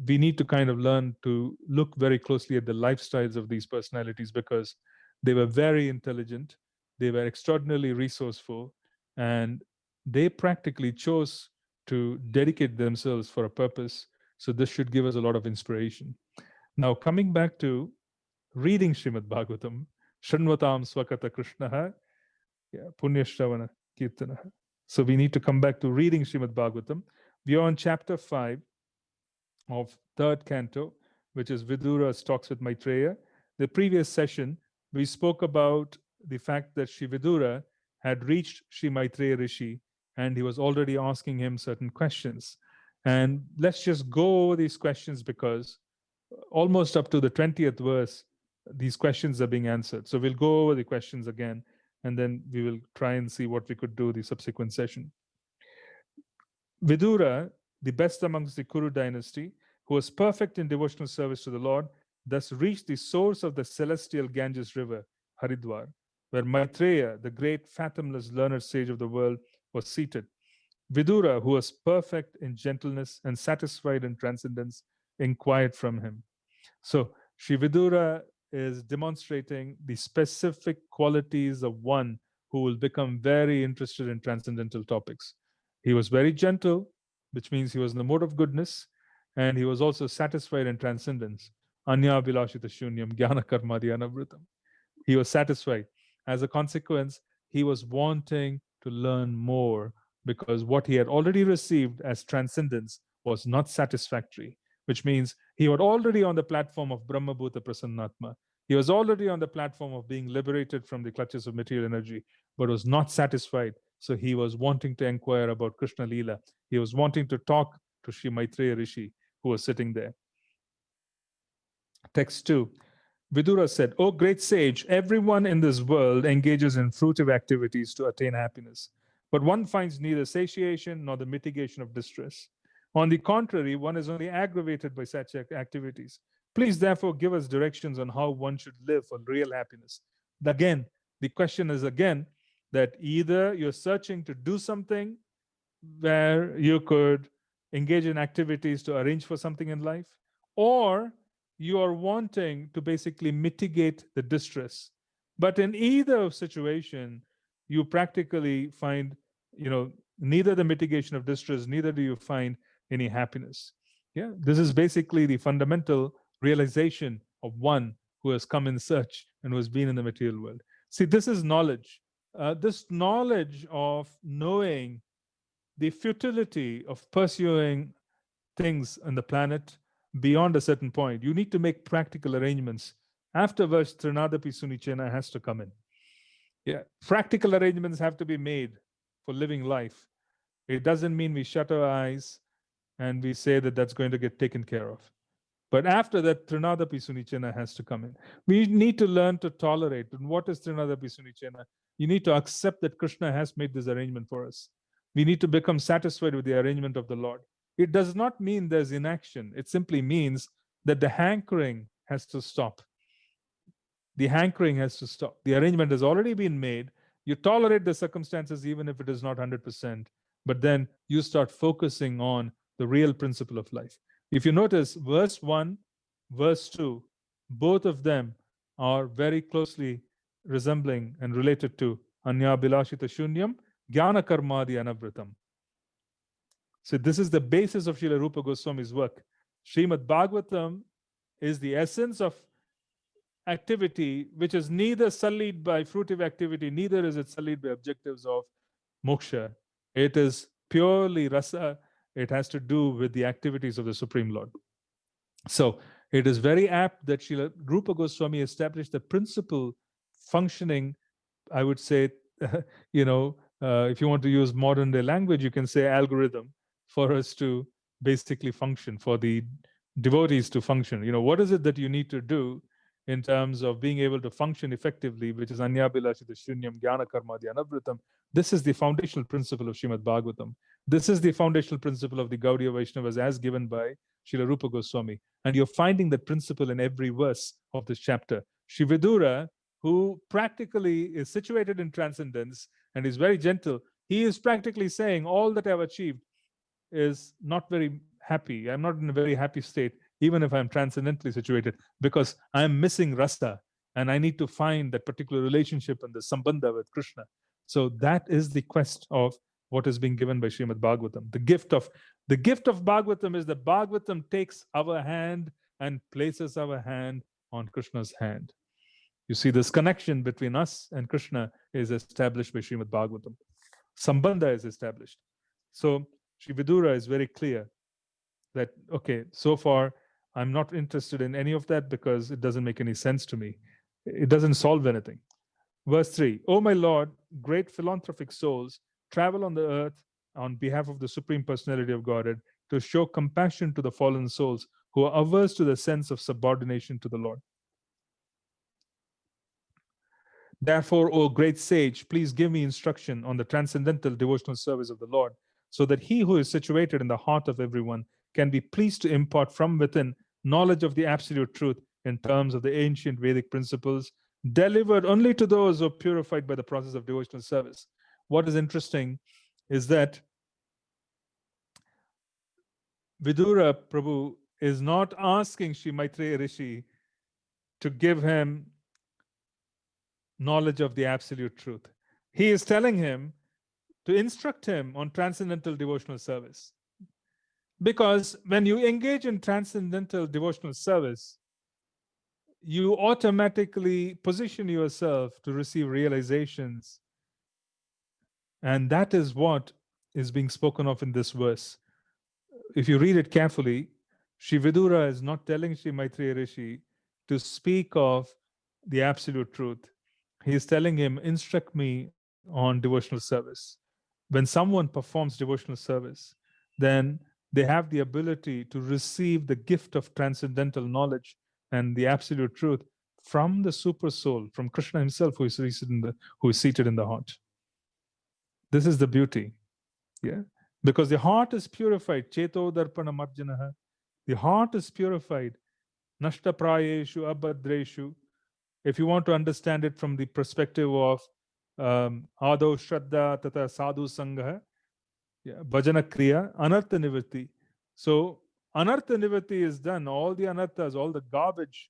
we need to kind of learn to look very closely at the lifestyles of these personalities, because they were very intelligent, they were extraordinarily resourceful, and they practically chose to dedicate themselves for a purpose. So this should give us a lot of inspiration. Now, coming back to reading Srimad Bhagavatam, Shanvatam Swakata Krishnaha, Punyashravana Kirtanaha. So we need to come back to reading Srimad Bhagavatam. We are on chapter 5 of third canto, which is Vidura's talks with Maitreya. The previous session, we spoke about the fact that Sri Vidura had reached Sri Maitreya Rishi, and he was already asking him certain questions. And let's just go over these questions, because almost up to the 20th verse, these questions are being answered. So we'll go over the questions again, and then we will try and see what we could do the subsequent session. Vidura, the best amongst the Kuru dynasty, who was perfect in devotional service to the Lord, thus reached the source of the celestial Ganges river, Haridwar, where Maitreya, the great fathomless learned sage of the world, was seated. Vidura, who was perfect in gentleness and satisfied in transcendence, inquired from him. So Sri Vidura is demonstrating the specific qualities of one who will become very interested in transcendental topics. He was very gentle, which means he was in the mode of goodness, and he was also satisfied in transcendence. Anya Bilashita Shunyam Jnana Karmadi Anavritam. He was satisfied. As a consequence, he was wanting to learn more because what he had already received as transcendence was not satisfactory, which means he was already on the platform of Brahma Bhuta Prasannatma. He was already on the platform of being liberated from the clutches of material energy, but was not satisfied. So he was wanting to inquire about Krishna Leela. He was wanting to talk to Sri Maitreya Rishi, who was sitting there. Text 2. Vidura said, "O great sage, everyone in this world engages in fruitive activities to attain happiness, but one finds neither satiation nor the mitigation of distress. On the contrary, one is only aggravated by such activities. Please therefore give us directions on how one should live for real happiness." Again, the question is again that either you're searching to do something where you could engage in activities to arrange for something in life, or you are wanting to basically mitigate the distress. But in either situation, you practically find, neither the mitigation of distress, neither do you find any happiness. Yeah, this is basically the fundamental realization of one who has come in search and who has been in the material world. See, this is knowledge. This knowledge of knowing the futility of pursuing things on the planet beyond a certain point. You need to make practical arrangements. Afterwards, Trinadapi Sunichena has to come in. Yeah, practical arrangements have to be made for living life. It doesn't mean we shut our eyes and we say that that's going to get taken care of. But after that, Trinadapi Sunichena has to come in. We need to learn to tolerate. And what is Trinadapi Sunichena? You need to accept that Krishna has made this arrangement for us. We need to become satisfied with the arrangement of the Lord. It does not mean there's inaction. It simply means that the hankering has to stop. The hankering has to stop. The arrangement has already been made. You tolerate the circumstances even if it is not 100%, but then you start focusing on the real principle of life. If you notice, verse 1, verse 2, both of them are very closely resembling and related to Anya Bilashita Shunyam, Jnana Karmadi Anavritam. So this is the basis of Srila Rupa Goswami's work. Srimad Bhagavatam is the essence of activity, which is neither sullied by fruitive activity, neither is it sullied by objectives of moksha. It is purely rasa. It has to do with the activities of the Supreme Lord. So it is very apt that Srila Rupa Goswami established the principle functioning, I would say, if you want to use modern day language, you can say algorithm for us to basically function, for the devotees to function. What is it that you need to do in terms of being able to function effectively, which is Anya Bilashita Shunyam Jnana Karmadi Anavritam. This is the foundational principle of Srimad Bhagavatam. This is the foundational principle of the Gaudiya Vaishnavas as given by Srila Rupa Goswami. And you're finding that principle in every verse of this chapter. Sri Vidura, who practically is situated in transcendence and is very gentle, he is practically saying all that I've achieved is not very happy. I'm not in a very happy state, even if I'm transcendently situated, because I'm missing rasa and I need to find that particular relationship and the sambandha with Krishna. So that is the quest of what is being given by Srimad Bhagavatam. The gift of Bhagavatam is that Bhagavatam takes our hand and places our hand on Krishna's hand. You see, this connection between us and Krishna is established by Srimad Bhagavatam. Sambandha is established. So Sri Vidura is very clear that, okay, so far I'm not interested in any of that because it doesn't make any sense to me. It doesn't solve anything. Verse 3, "O my Lord, great philanthropic souls travel on the earth on behalf of the Supreme Personality of Godhead to show compassion to the fallen souls who are averse to the sense of subordination to the Lord. Therefore, O great sage, please give me instruction on the transcendental devotional service of the Lord, so that he who is situated in the heart of everyone can be pleased to impart from within knowledge of the absolute truth in terms of the ancient Vedic principles, delivered only to those who are purified by the process of devotional service." What is interesting is that Vidura Prabhu is not asking Sri Maitreya Rishi to give him knowledge of the absolute truth. He is telling him to instruct him on transcendental devotional service. Because when you engage in transcendental devotional service, you automatically position yourself to receive realizations. And that is what is being spoken of in this verse. If you read it carefully, Sri Vidura is not telling Sri Maitreya Rishi to speak of the absolute truth. He is telling him, instruct me on devotional service. When someone performs devotional service, then they have the ability to receive the gift of transcendental knowledge and the absolute truth from the super soul, from Krishna himself, who is seated in the heart. This is the beauty. Yeah. Because the heart is purified. Cheto darpana marjanaha. The heart is purified. Nashta prayeshu abhadreshu. If you want to understand it from the perspective of Ado Shraddha Tata Sadhu Sangha, Bhajana Kriya, Anartha Nivritti. So, Anartha Nivritti is done. All the anarthas, all the garbage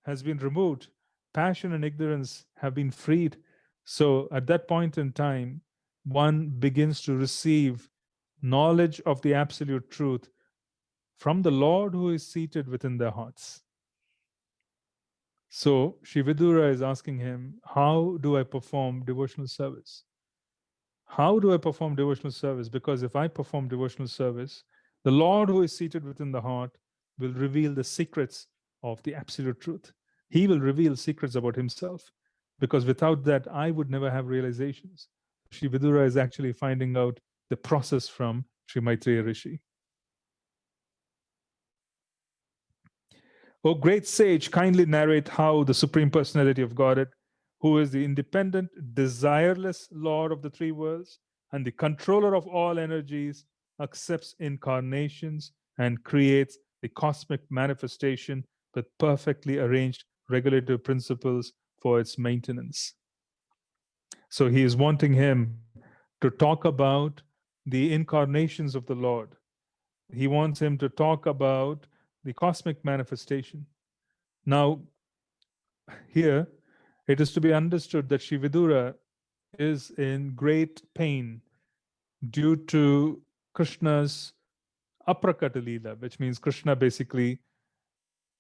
has been removed. Passion and ignorance have been freed. So, at that point in time, one begins to receive knowledge of the absolute truth from the Lord who is seated within their hearts. So, Sri Vidura is asking him, how do I perform devotional service? How do I perform devotional service? Because if I perform devotional service, the Lord who is seated within the heart will reveal the secrets of the absolute truth. He will reveal secrets about himself. Because without that, I would never have realizations. Sri Vidura is actually finding out the process from Sri Maitreya Rishi. O great sage, kindly narrate how the Supreme Personality of Godhead, who is the independent, desireless Lord of the three worlds and the controller of all energies, accepts incarnations and creates the cosmic manifestation with perfectly arranged regulative principles for its maintenance. So he is wanting him to talk about the incarnations of the Lord. He wants him to talk about the cosmic manifestation. Now, here it is to be understood that Sri Vidura is in great pain due to Krishna's aprakata Leela, which means Krishna basically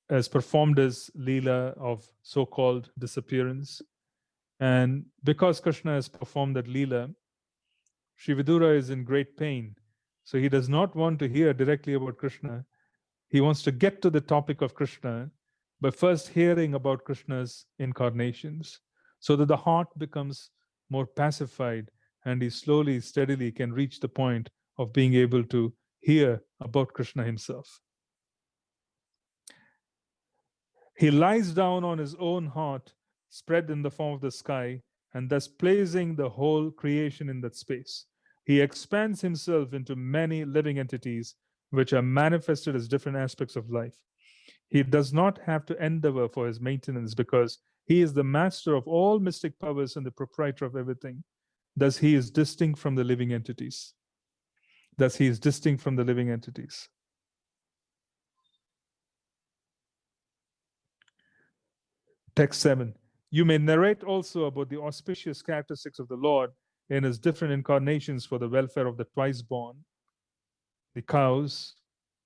has performed his Leela of so-called disappearance. And because Krishna has performed that Leela, Sri Vidura is in great pain. So he does not want to hear directly about Krishna. He wants to get to the topic of Krishna by first hearing about Krishna's incarnations, so that the heart becomes more pacified and he slowly, steadily can reach the point of being able to hear about Krishna himself. He lies down on his own heart, spread in the form of the sky, and thus placing the whole creation in that space. He expands himself into many living entities which are manifested as different aspects of life. He does not have to endeavor for his maintenance because he is the master of all mystic powers and the proprietor of everything. Thus, he is distinct from the living entities. Thus, he is distinct from the living entities. Text 7. You may narrate also about the auspicious characteristics of the Lord in his different incarnations for the welfare of the twice born, the cows,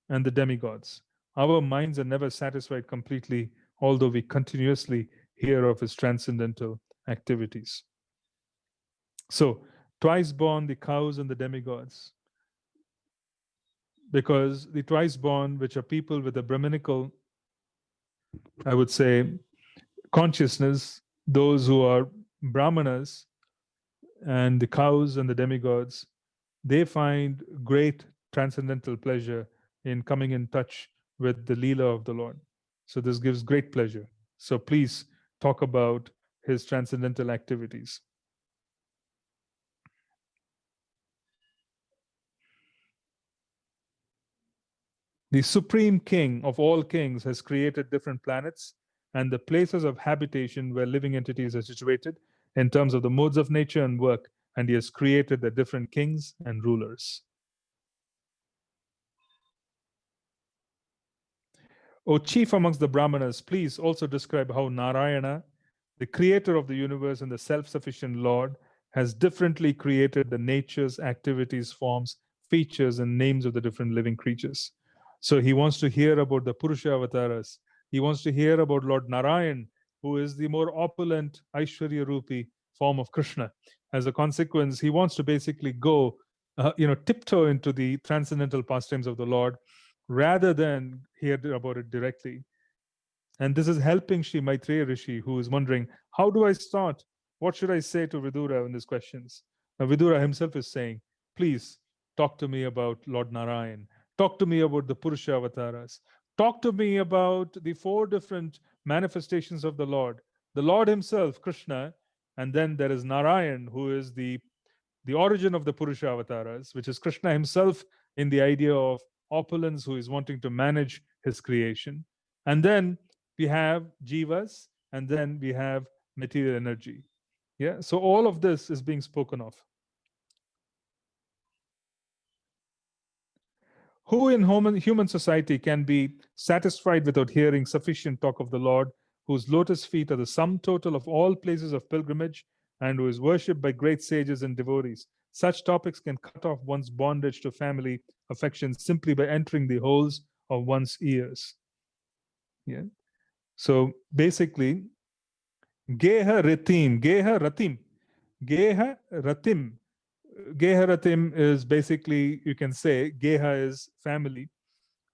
and the demigods. Our minds are never satisfied completely, although we continuously hear of his transcendental activities. So, twice born, the cows and the demigods. Because the twice born, which are people with a Brahminical, I would say, consciousness, those who are Brahmanas, and the cows and the demigods, they find great transcendental pleasure in coming in touch with the Leela of the Lord. So this gives great pleasure. So please talk about his transcendental activities. The Supreme King of all kings has created different planets and the places of habitation where living entities are situated in terms of the modes of nature and work, and he has created the different kings and rulers. O chief amongst the Brahmanas, please also describe how Narayana, the creator of the universe and the self-sufficient Lord, has differently created the natures, activities, forms, features, and names of the different living creatures. So he wants to hear about the Purusha avatars. He wants to hear about Lord Narayan, who is the more opulent Aishwarya Rupi form of Krishna. As a consequence, he wants to basically go, tiptoe into the transcendental pastimes of the Lord rather than hear about it directly. And this is helping Sri Maitreya Rishi, who is wondering, how do I start? What should I say to Vidura in these questions? Now, Vidura himself is saying, please talk to me about Lord Narayan. Talk to me about the Purusha avatars. Talk to me about the 4 different manifestations of the Lord himself, Krishna, and then there is Narayan, who is the origin of the Purusha avatars, which is Krishna himself in the idea of opulence, who is wanting to manage his creation. And then we have Jivas, and then we have material energy. Yeah, so all of this is being spoken of. Who in human society can be satisfied without hearing sufficient talk of the Lord, whose lotus feet are the sum total of all places of pilgrimage, and who is worshipped by great sages and devotees? Such topics can cut off one's bondage to family affections simply by entering the holes of one's ears. Yeah. So basically, Geha Ratim, Geha Ratim, Geha Ratim. Geha Ratim is basically, you can say, Geha is family,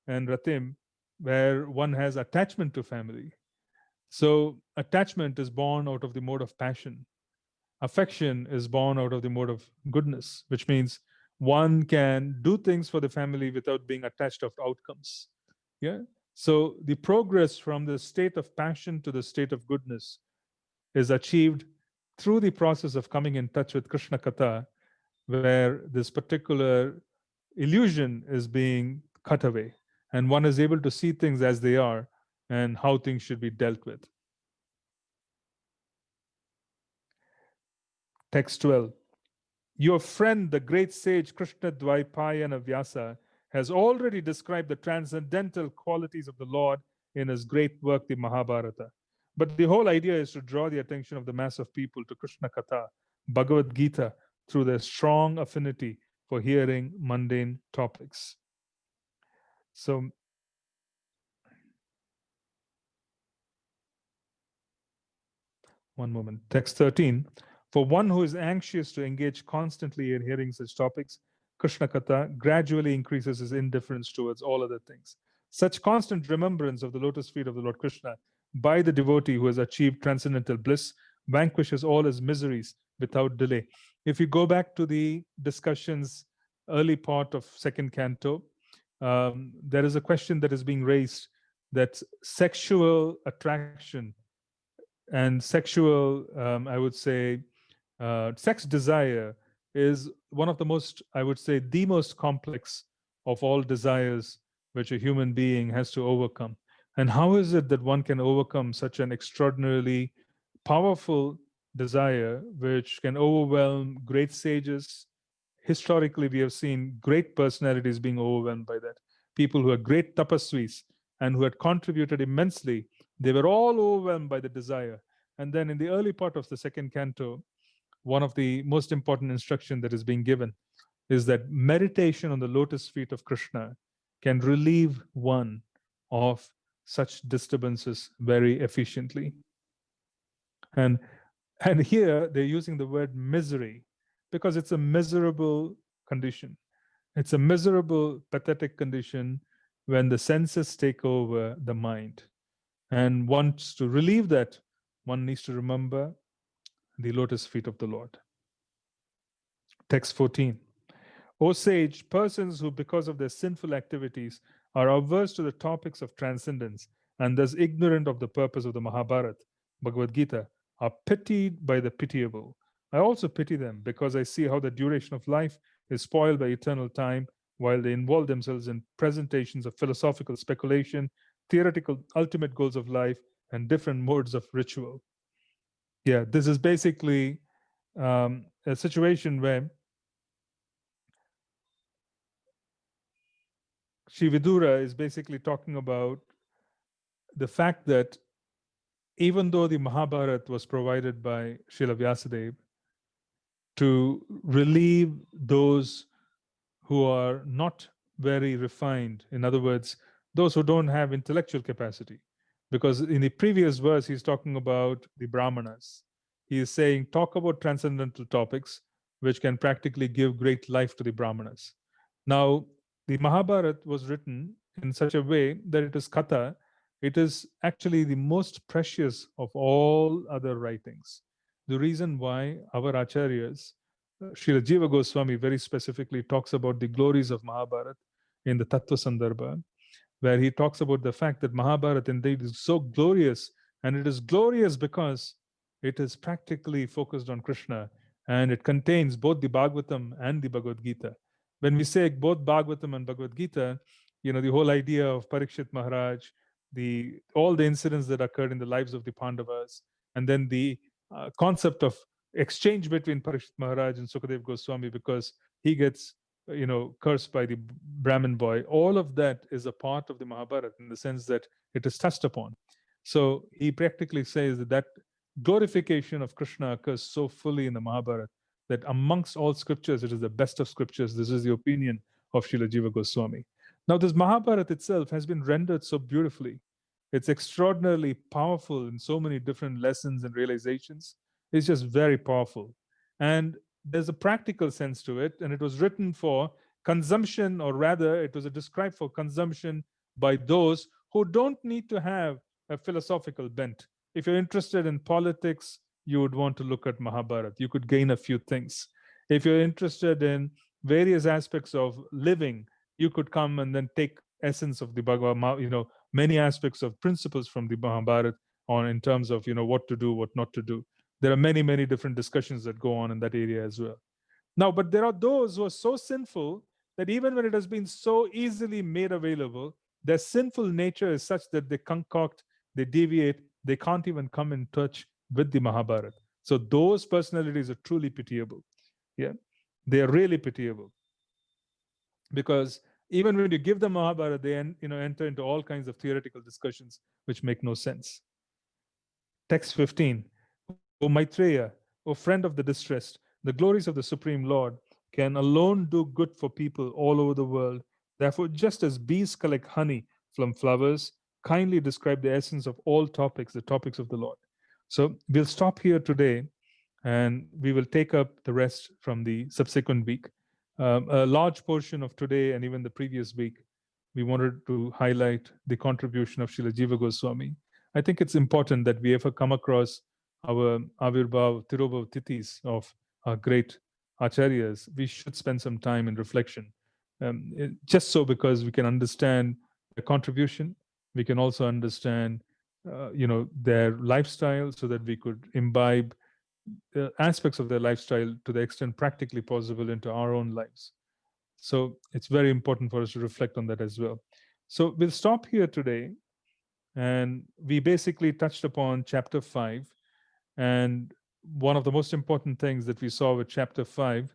and Ratim, where one has attachment to family. So attachment is born out of the mode of passion. Affection is born out of the mode of goodness, which means one can do things for the family without being attached of outcomes. Yeah. So the progress from the state of passion to the state of goodness is achieved through the process of coming in touch with Krishna Katha, where this particular illusion is being cut away and one is able to see things as they are and how things should be dealt with. Text 12. Your friend, the great sage Krishna Dvaipayana Vyasa, has already described the transcendental qualities of the Lord in his great work, the Mahabharata. But the whole idea is to draw the attention of the mass of people to Krishna Katha, Bhagavad Gita, through their strong affinity for hearing mundane topics. So, one moment. Text 13. For one who is anxious to engage constantly in hearing such topics, Krishna Katha gradually increases his indifference towards all other things. Such constant remembrance of the lotus feet of the Lord Krishna by the devotee who has achieved transcendental bliss vanquishes all his miseries without delay. If you go back to the discussions, early part of second canto, there is a question that is being raised that sexual attraction and sexual, I would say, sex desire is one of the most, I would say, the most complex of all desires which a human being has to overcome. And how is it that one can overcome such an extraordinarily powerful desire which can overwhelm great sages? Historically, we have seen great personalities being overwhelmed by that. People who are great tapasvis and who had contributed immensely, they were all overwhelmed by the desire. And then in the early part of the second canto, one of the most important instruction that is being given is that meditation on the lotus feet of Krishna can relieve one of such disturbances very efficiently. And here they're using the word misery because it's a miserable condition. It's a miserable, pathetic condition when the senses take over the mind. And wants to relieve that, one needs to remember the lotus feet of the Lord. Text 14. O sage, persons who, because of their sinful activities, are averse to the topics of transcendence and thus ignorant of the purpose of the Mahabharata, Bhagavad Gita, are pitied by the pitiable. I also pity them because I see how the duration of life is spoiled by eternal time while they involve themselves in presentations of philosophical speculation, theoretical ultimate goals of life, and different modes of ritual. Yeah, this is basically a situation where Sri Vidura is basically talking about the fact that even though the Mahabharata was provided by Srila Vyasadeva to relieve those who are not very refined, in other words, those who don't have intellectual capacity. Because in the previous verse, he's talking about the Brahmanas. He is saying, talk about transcendental topics which can practically give great life to the Brahmanas. Now, the Mahabharata was written in such a way that it is katha. It is actually the most precious of all other writings. The reason why our acharyas, Srila Jiva Goswami very specifically talks about the glories of Mahabharata in the Tattva Sandarbha, where he talks about the fact that Mahabharata indeed is so glorious, and it is glorious because it is practically focused on Krishna, and it contains both the Bhagavatam and the Bhagavad Gita. When we say both Bhagavatam and Bhagavad Gita, the whole idea of Parikshit Maharaj, all the incidents that occurred in the lives of the Pandavas, and then the concept of exchange between Parikshit Maharaj and Sukadev Goswami because he gets cursed by the Brahmin boy. All of that is a part of the Mahabharata in the sense that it is touched upon. So he practically says that glorification of Krishna occurs so fully in the Mahabharata that amongst all scriptures, it is the best of scriptures. This is the opinion of Srila Jiva Goswami. Now, this Mahabharata itself has been rendered so beautifully. It's extraordinarily powerful in so many different lessons and realizations. It's just very powerful. And there's a practical sense to it, and it was written for consumption, or rather, it was described for consumption by those who don't need to have a philosophical bent. If you're interested in politics, you would want to look at Mahabharata. You could gain a few things. If you're interested in various aspects of living, you could come and then take essence of the Bhagavad, many aspects of principles from the Mahabharata on in terms of, what to do, what not to do. There are many, many different discussions that go on in that area as well. Now, but there are those who are so sinful that even when it has been so easily made available, their sinful nature is such that they concoct, they deviate, they can't even come in touch with the Mahabharata. So those personalities are truly pitiable. Yeah, they are really pitiable. Because even when you give them Mahabharata, they enter into all kinds of theoretical discussions which make no sense. Text 15. O Maitreya, O friend of the distressed, the glories of the Supreme Lord can alone do good for people all over the world. Therefore, just as bees collect honey from flowers, kindly describe the essence of all topics, the topics of the Lord. So we'll stop here today, and we will take up the rest from the subsequent week. A large portion of today and even the previous week, we wanted to highlight the contribution of Srila Jiva Goswami. I think it's important that we ever come across our Avirbhav, Tirobhav Tithis of our great acharyas. We should spend some time in reflection. Just so because we can understand their contribution, we can also understand their lifestyle, so that we could imbibe aspects of their lifestyle to the extent practically possible into our own lives. So it's very important for us to reflect on that as well. So we'll stop here today, and we basically touched upon chapter 5. And one of the most important things that we saw with chapter 5,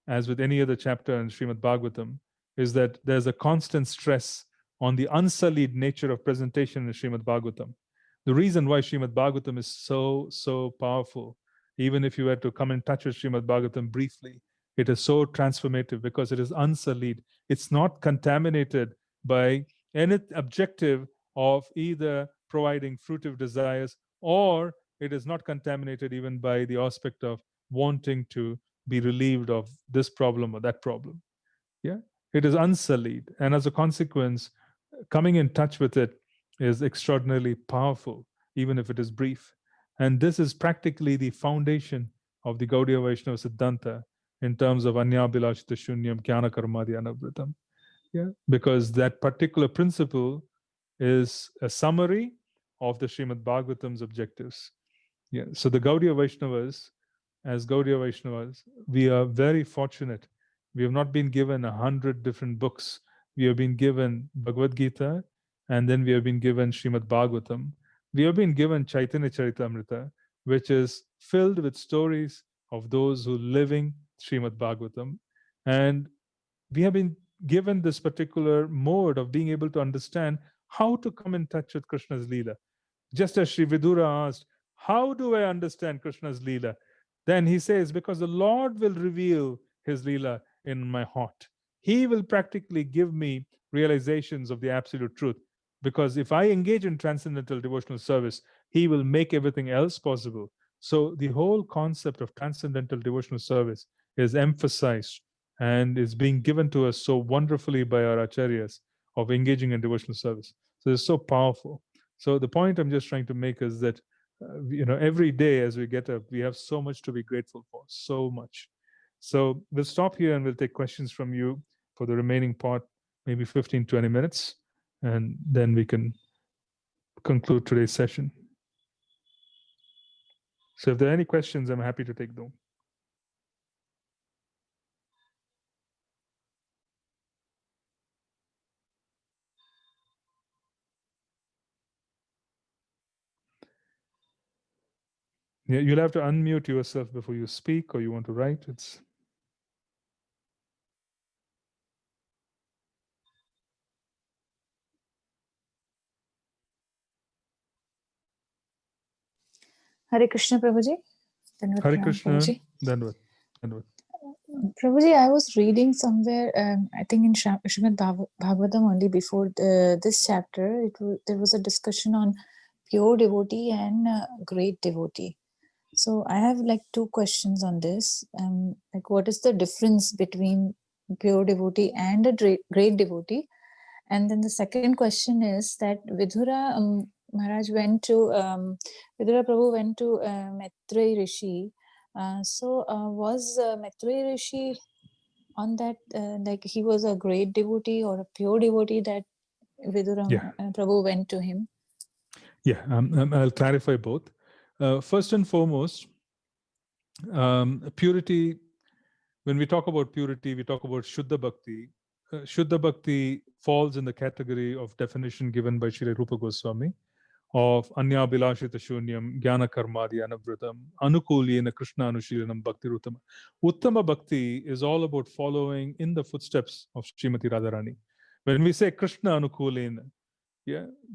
as with any other chapter in Srimad Bhagavatam, is that there's a constant stress on the unsullied nature of presentation in Srimad Bhagavatam. The reason why Srimad Bhagavatam is so powerful, even if you were to come in touch with Srimad Bhagavatam briefly, it is so transformative because it is unsullied. It's not contaminated by any objective of either providing fruitive desires, or it is not contaminated even by the aspect of wanting to be relieved of this problem or that problem. Yeah, it is unsullied, and as a consequence, coming in touch with it is extraordinarily powerful, even if it is brief. And this is practically the foundation of the Gaudiya Vaishnava Siddhanta in terms of Anyabhilashita Shunyam Jnana Karmadi Anavritam. Yeah, because that particular principle is a summary of the Srimad Bhagavatam's objectives. Yeah, so the Gaudiya Vaishnavas, as Gaudiya Vaishnavas, we are very fortunate. We have not been given 100 different books. We have been given Bhagavad Gita, and then we have been given Srimad Bhagavatam. We have been given Chaitanya Charitamrita, which is filled with stories of those who living Srimad Bhagavatam. And we have been given this particular mode of being able to understand how to come in touch with Krishna's Leela. Just as Sri Vidura asked, how do I understand Krishna's Leela? Then he says, because the Lord will reveal his Leela in my heart. He will practically give me realizations of the absolute truth. Because if I engage in transcendental devotional service, he will make everything else possible. So the whole concept of transcendental devotional service is emphasized and is being given to us so wonderfully by our acharyas of engaging in devotional service. So it's so powerful. So the point I'm just trying to make is that every day as we get up, we have so much to be grateful for, so much. So we'll stop here and we'll take questions from you for the remaining part, maybe 15, 20 minutes, and then we can conclude today's session. So if there are any questions, I'm happy to take them. Yeah, you'll have to unmute yourself before you speak, or you want to write. It's Hare Krishna, Prabhuji. Hare Krishna. Dandavad. Prabhuji, I was reading somewhere, I think in Srimad Bhagavatam only before this chapter, there was a discussion on pure devotee and great devotee. So I have like two questions on this. Like, what is the difference between pure devotee and a great devotee? And then the second question is that Vidura Maharaj went to, Vidura Prabhu went to Maitreya Rishi. Was Maitreya Rishi on that, like he was a great devotee or a pure devotee that Vidura Prabhu went to him? Yeah, I'll clarify both. First and foremost, purity, when we talk about purity, we talk about Shuddha Bhakti. Shuddha Bhakti falls in the category of definition given by Srila Rupa Goswami of Anya Bilashita Shunyam, Jnana Karmadi Anavritam, Anukulyena Krishna Anushilanam Bhakti Uttama. Uttama Bhakti is all about following in the footsteps of Srimati Radharani. When we say Krishna Anukulyena,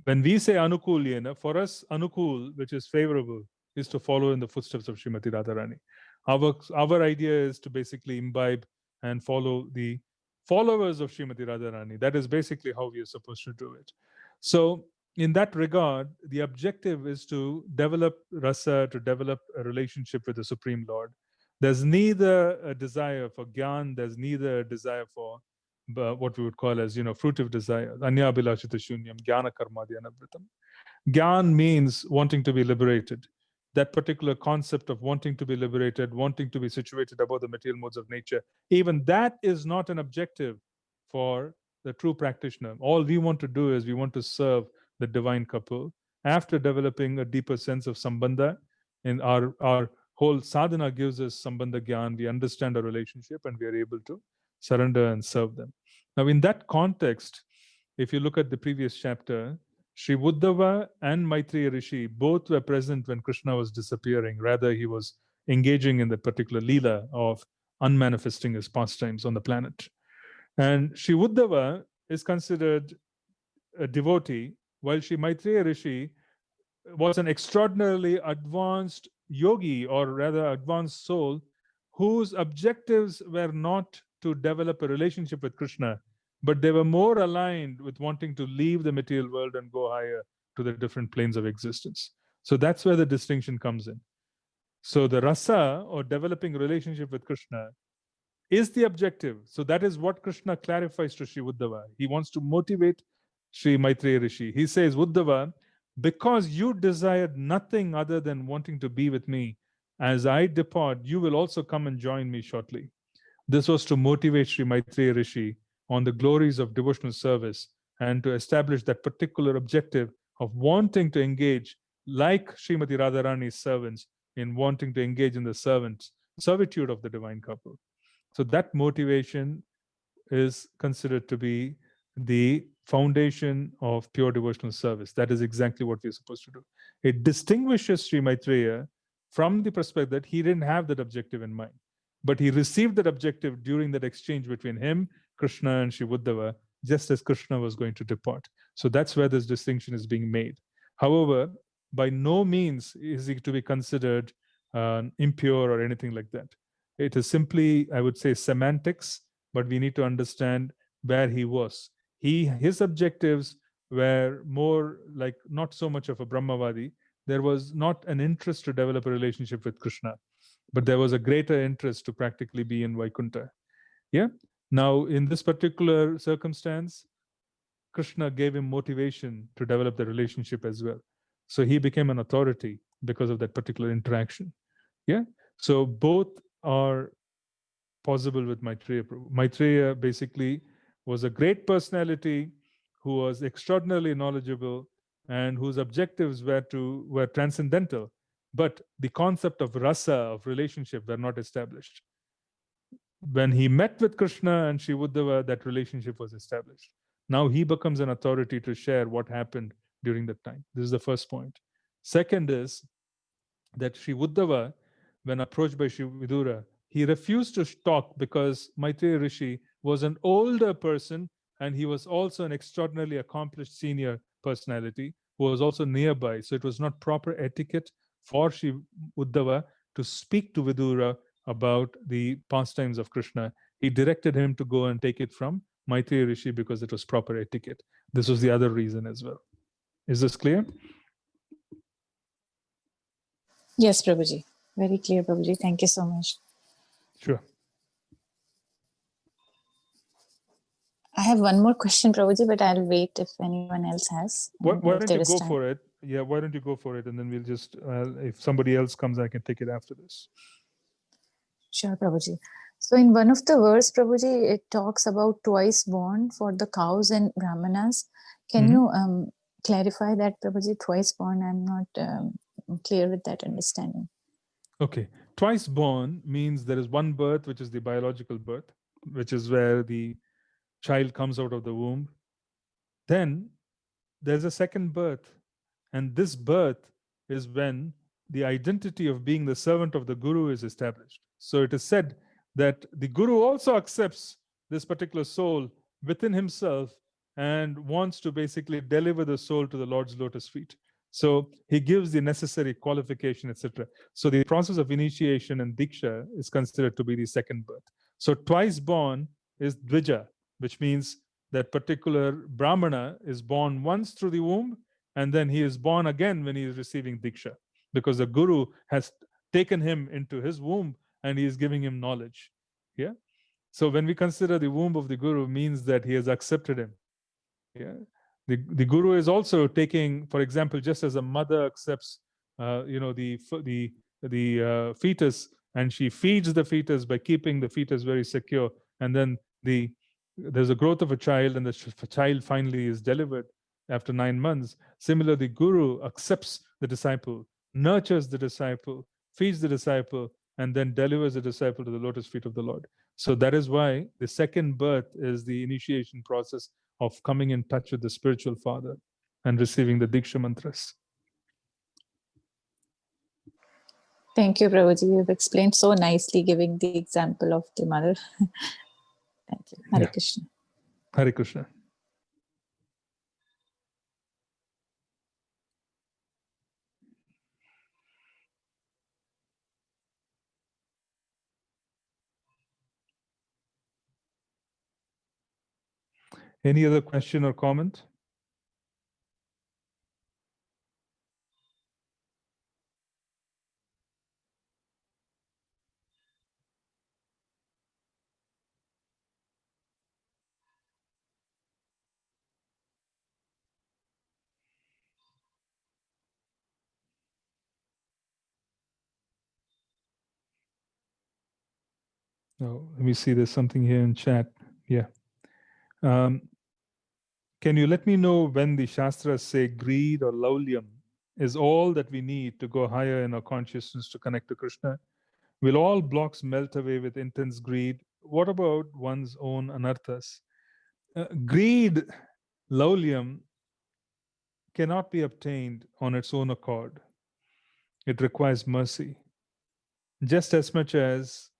when we say Anukulyena, for us, Anukul, which is favorable, is to follow in the footsteps of Srimati Radharani. Our idea is to basically imbibe and follow the followers of Srimati Radharani. That is basically how we are supposed to do it. So in that regard, the objective is to develop rasa, to develop a relationship with the Supreme Lord. There's neither a desire for gyan, there's neither a desire for what we would call as, fruitive desire. Anya bilashita shunyam, jnana karmadi anavritam. Gyan means wanting to be liberated. That particular concept of wanting to be liberated, wanting to be situated above the material modes of nature, even that is not an objective for the true practitioner. All we want to do is we want to serve the divine couple. After developing a deeper sense of sambandha, in our whole sadhana gives us sambandha gyan, we understand our relationship and we are able to surrender and serve them. Now, in that context, if you look at the previous chapter, Sri Uddhava and Maitreya Rishi both were present when Krishna was disappearing. Rather, he was engaging in the particular leela of unmanifesting his pastimes on the planet. And Sri Uddhava is considered a devotee, while Sri Maitreya Rishi was an extraordinarily advanced yogi, or rather advanced soul, whose objectives were not to develop a relationship with Krishna, but they were more aligned with wanting to leave the material world and go higher to the different planes of existence. So that's where the distinction comes in. So the rasa, or developing a relationship with Krishna, is the objective. So that is what Krishna clarifies to Sri Uddhava. He wants to motivate Sri Maitreya Rishi. He says, Uddhava, because you desired nothing other than wanting to be with me, as I depart, you will also come and join me shortly. This was to motivate Sri Maitreya Rishi on the glories of devotional service and to establish that particular objective of wanting to engage, like Srimati Radharani's servants, in wanting to engage in the servitude of the divine couple. So that motivation is considered to be the foundation of pure devotional service. That is exactly what we're supposed to do. It distinguishes Sri Maitreya from the perspective that he didn't have that objective in mind, but he received that objective during that exchange between him, Krishna, and Sri Uddhava, just as Krishna was going to depart. So that's where this distinction is being made. However, by no means is he to be considered impure or anything like that. It is simply, I would say, semantics, but we need to understand where he was. His objectives were more like not so much of a Brahmavadi. There was not an interest to develop a relationship with Krishna, but there was a greater interest to practically be in Vaikuntha. Yeah. Now, in this particular circumstance, Krishna gave him motivation to develop the relationship as well. So he became an authority because of that particular interaction. Yeah. So both are possible with Maitreya Prabhu. Maitreya basically was a great personality who was extraordinarily knowledgeable and whose objectives were transcendental, but the concept of rasa, of relationship, were not established. When he met with Krishna and Sri Uddhava, that relationship was established. Now he becomes an authority to share what happened during that time. This is the first point. Second is that Sri Uddhava, when approached by Sri Vidura, he refused to talk because Maitreya Rishi was an older person and he was also an extraordinarily accomplished senior personality who was also nearby. So it was not proper etiquette for Sri Uddhava to speak to Vidura about the pastimes of Krishna. He directed him to go and take it from Maitreya Rishi because it was proper etiquette. This was the other reason as well. Is this clear? Yes, Prabhuji. Very clear, Prabhuji. Thank you so much. Sure. I have one more question, Prabhuji, but I'll wait if anyone else has. Why If don't there you is go time. for it? Yeah, why don't you go for it? And then we'll just, if somebody else comes, I can take it after this. Sure, Prabhuji. So in one of the verse, Prabhuji, it talks about twice born for the cows and brahmanas. Can you clarify that, Prabhuji? Twice born, I'm not clear with that understanding. Okay. Twice born means there is one birth, which is the biological birth, which is where the child comes out of the womb. Then there's a second birth. And this birth is when the identity of being the servant of the Guru is established. So it is said that the Guru also accepts this particular soul within himself and wants to basically deliver the soul to the Lord's lotus feet. So he gives the necessary qualification, etc. So the process of initiation and diksha is considered to be the second birth. So twice born is dvija, which means that particular brahmana is born once through the womb, and then he is born again when he is receiving diksha, because the Guru has taken him into his womb and he is giving him knowledge. Yeah. So when we consider the womb of the Guru, means that he has accepted him. Yeah. The Guru is also taking, for example, just as a mother accepts, the fetus, and she feeds the fetus by keeping the fetus very secure, and then there's a growth of a child, and the child finally is delivered after 9 months. Similarly, the Guru accepts the disciple, nurtures the disciple, feeds the disciple, and then delivers the disciple to the lotus feet of the Lord. So that is why the second birth is the initiation process of coming in touch with the spiritual father and receiving the Diksha mantras. Thank you, Prabhuji. You've explained so nicely, giving the example of the mother. Thank you. Hare Krishna. Hare Krishna. Any other question or comment? No, let me see. There's something here in chat. Yeah. Can you let me know when the Shastras say greed or laulyam is all that we need to go higher in our consciousness to connect to Krishna? Will all blocks melt away with intense greed? What about one's own anarthas? Greed, laulyam, cannot be obtained on its own accord. It requires mercy. Just as much as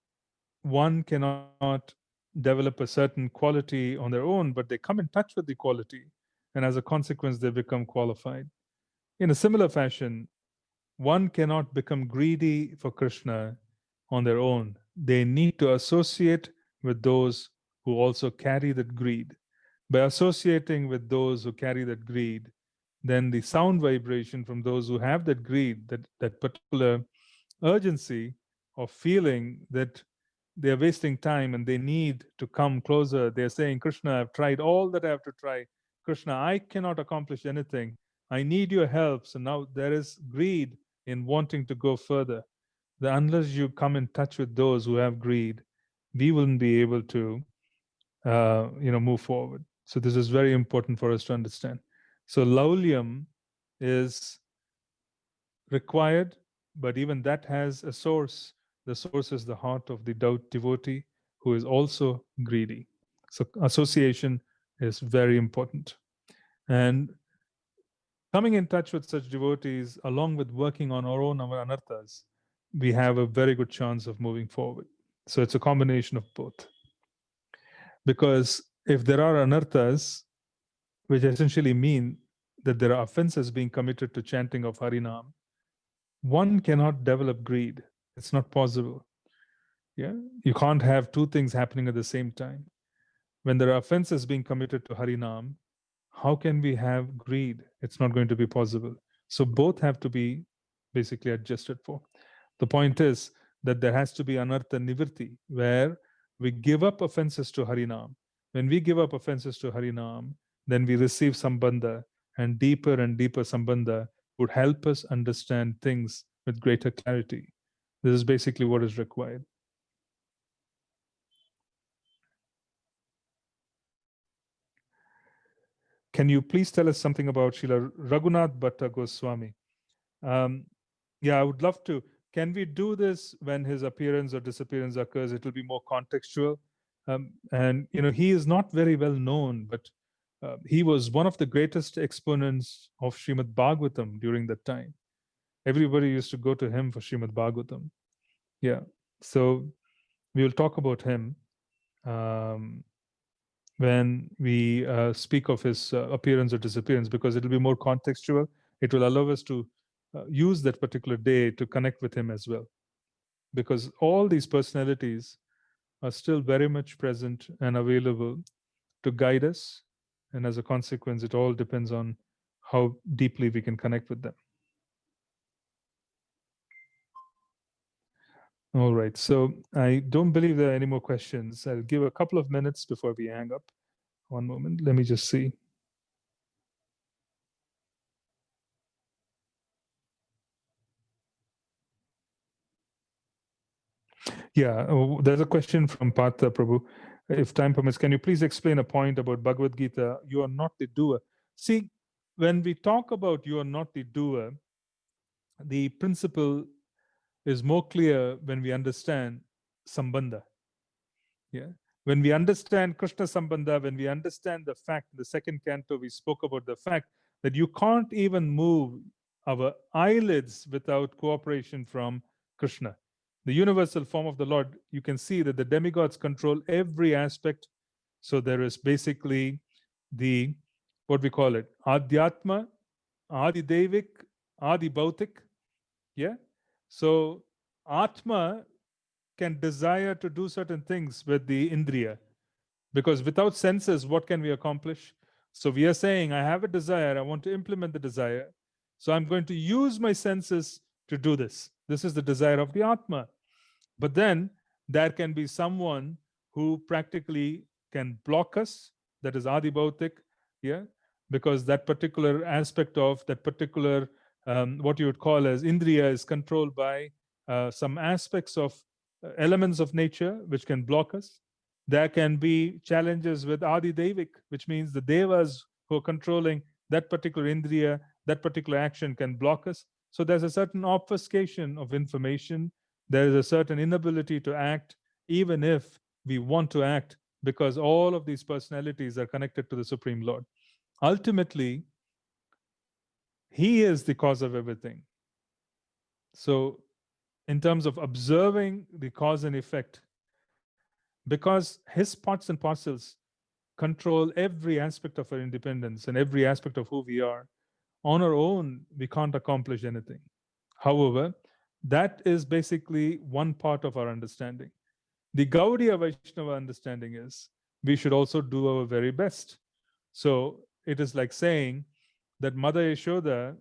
one cannot develop a certain quality on their own, but they come in touch with the quality, and as a consequence, they become qualified. In a similar fashion, one cannot become greedy for Krishna on their own. They need to associate with those who also carry that greed. By associating with those who carry that greed, then the sound vibration from those who have that greed, that particular urgency of feeling that they're wasting time and they need to come closer. They're saying, Krishna, I've tried all that I have to try. Krishna, I cannot accomplish anything. I need your help. So now there is greed in wanting to go further. That unless you come in touch with those who have greed, we wouldn't be able to move forward. So this is very important for us to understand. So laulyam is required, but even that has a source. The source is the heart of the devotee who is also greedy. So association is very important. And coming in touch with such devotees, along with working on our own anarthas, we have a very good chance of moving forward. So it's a combination of both. Because if there are anarthas, which essentially mean that there are offenses being committed to chanting of Harinam, one cannot develop greed. It's not possible. Yeah, you can't have two things happening at the same time. When there are offenses being committed to Harinam, how can we have greed? It's not going to be possible. So both have to be basically adjusted for. The point is that there has to be anartha nivrti, where we give up offenses to Harinam. When we give up offenses to Harinam, then we receive sambandha, and deeper sambandha would help us understand things with greater clarity. This is basically what is required. Can you please tell us something about Sheila Raghunath Bhatta Goswami? Yeah, I would love to. Can we do this when his appearance or disappearance occurs? It will be more contextual. And, he is not very well known, but he was one of the greatest exponents of Srimad Bhagavatam during that time. Everybody used to go to him for Srimad Bhagavatam. Yeah. So we will talk about him when we speak of his appearance or disappearance, because it will be more contextual. It will allow us to use that particular day to connect with him as well. Because all these personalities are still very much present and available to guide us. And as a consequence, it all depends on how deeply we can connect with them. All right. So I don't believe there are any more questions. I'll give a couple of minutes before we hang up. One moment. Let me just see. Yeah, there's a question from Partha Prabhu. If time permits, can you please explain a point about Bhagavad Gita? You are not the doer. See, when we talk about you are not the doer, the principle is more clear when we understand Sambandha. Yeah. When we understand Krishna Sambandha, when we understand the fact, the second canto, we spoke about the fact that you can't even move our eyelids without cooperation from Krishna. The universal form of the Lord, you can see that the demigods control every aspect. So there is basically the, what we call it, Adhyatma, Adi Devik, Adi Bhautik. Yeah. So Atma can desire to do certain things with the Indriya, because without senses, what can we accomplish? So we are saying, I have a desire, I want to implement the desire. So I'm going to use my senses to do this. This is the desire of the Atma. But then there can be someone who practically can block us, that is Adi Bhautik, yeah, because that particular aspect of that particular, what you would call as Indriya, is controlled by some aspects of elements of nature which can block us. There can be challenges with Adi Devik, which means the Devas who are controlling that particular Indriya, that particular action can block us. So there's a certain obfuscation of information. There is a certain inability to act, even if we want to act, because all of these personalities are connected to the Supreme Lord. Ultimately, He is the cause of everything. So in terms of observing the cause and effect, because his parts and parcels control every aspect of our independence and every aspect of who we are. On our own, we can't accomplish anything. However, that is basically one part of our understanding. The Gaudiya Vaishnava understanding is we should also do our very best. So it is like saying that Mother Yashoda,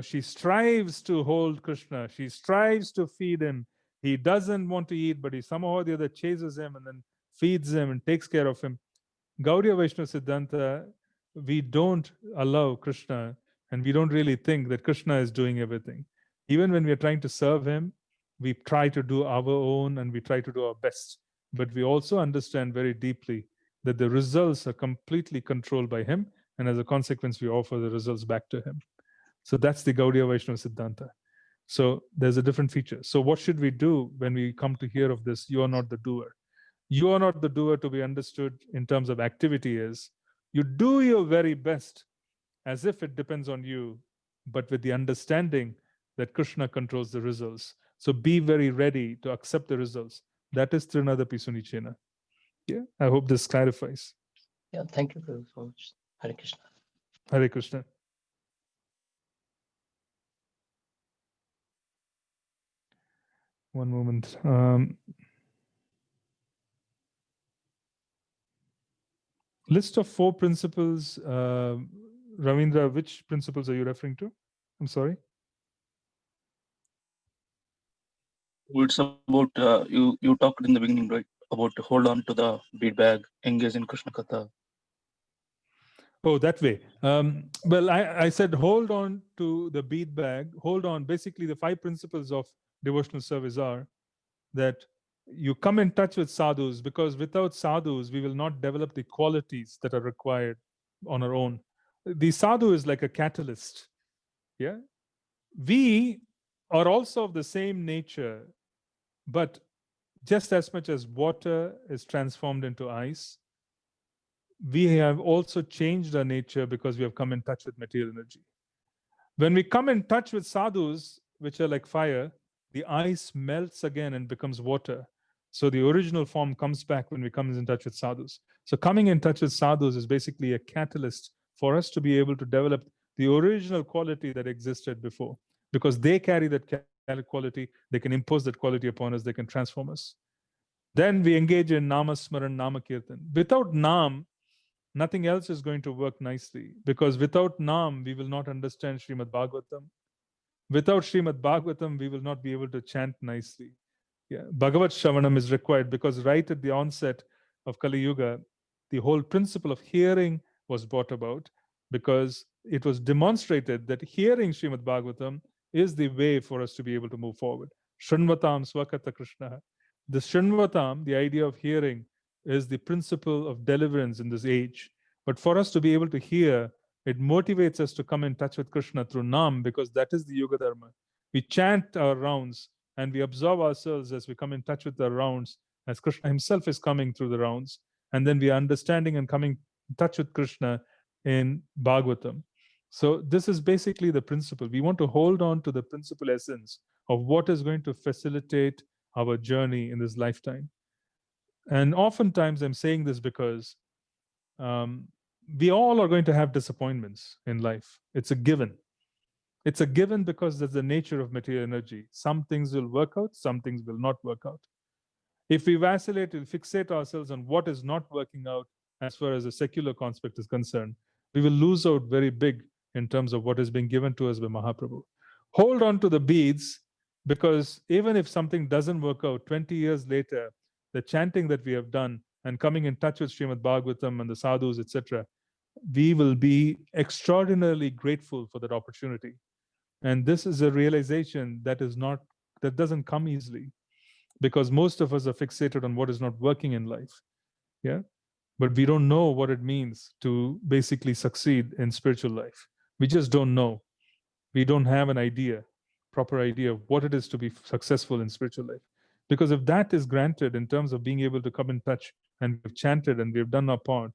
she strives to hold Krishna. She strives to feed him. He doesn't want to eat, but he somehow or the other chases him and then feeds him and takes care of him. Gaudiya Vaishnava Siddhanta, we don't allow Krishna, and we don't really think that Krishna is doing everything. Even when we are trying to serve him, we try to do our own and we try to do our best. But we also understand very deeply that the results are completely controlled by him, and as a consequence, we offer the results back to him. So that's the Gaudiya Vaishnava Siddhanta. So there's a different feature. So what should we do when we come to hear of this? You are not the doer. You are not the doer to be understood in terms of activity is you do your very best as if it depends on you, but with the understanding that Krishna controls the results. So be very ready to accept the results. That is Trinadapi Sunichena. Yeah, I hope this clarifies. Yeah, thank you so much. Hare Krishna. Hare Krishna. One moment. List of 4 principles. Ravindra, which principles are you referring to? I'm sorry. It's about you talked in the beginning, right? About to hold on to the bead bag, engage in Krishna Katha. Oh, that way. Well, I said hold on to the bead bag. Hold on. Basically, the 5 principles of devotional service are that you come in touch with sadhus, because without sadhus, we will not develop the qualities that are required on our own. The sadhu is like a catalyst. Yeah. We are also of the same nature, but just as much as water is transformed into ice, we have also changed our nature because we have come in touch with material energy. When we come in touch with sadhus, which are like fire, the ice melts again and becomes water. So the original form comes back when we come in touch with sadhus. So coming in touch with sadhus is basically a catalyst for us to be able to develop the original quality that existed before, because they carry that quality, they can impose that quality upon us, they can transform us. Then we engage in Namasmaran, Namakirtan. Without Nam, nothing else is going to work nicely, because without Nam, we will not understand Srimad Bhagavatam. Without Srimad Bhagavatam, we will not be able to chant nicely. Yeah, Bhagavat Shravanam is required, because right at the onset of Kali Yuga, the whole principle of hearing was brought about, because it was demonstrated that hearing Srimad Bhagavatam is the way for us to be able to move forward. Shranvatam Swakata Krishna. The Shranvatam, the idea of hearing, is the principle of deliverance in this age. But for us to be able to hear, it motivates us to come in touch with Krishna through Nam, because that is the Yuga Dharma. We chant our rounds and we absorb ourselves as we come in touch with the rounds, as Krishna himself is coming through the rounds. And then we are understanding and coming in touch with Krishna in Bhagavatam. So this is basically the principle. We want to hold on to the principal essence of what is going to facilitate our journey in this lifetime. And oftentimes I'm saying this because we all are going to have disappointments in life. It's a given. It's a given because that's the nature of material energy. Some things will work out, some things will not work out. If we vacillate and fixate ourselves on what is not working out as far as the secular concept is concerned, we will lose out very big in terms of what is being given to us by Mahaprabhu. Hold on to the beads, because even if something doesn't work out, 20 years later, the chanting that we have done and coming in touch with Srimad Bhagavatam and the sadhus, etc., we will be extraordinarily grateful for that opportunity. And this is a realization that doesn't come easily, because most of us are fixated on what is not working in life. Yeah. But we don't know what it means to basically succeed in spiritual life. We just don't know. We don't have an proper idea of what it is to be successful in spiritual life. Because if that is granted in terms of being able to come in touch and we've chanted and we've done our part,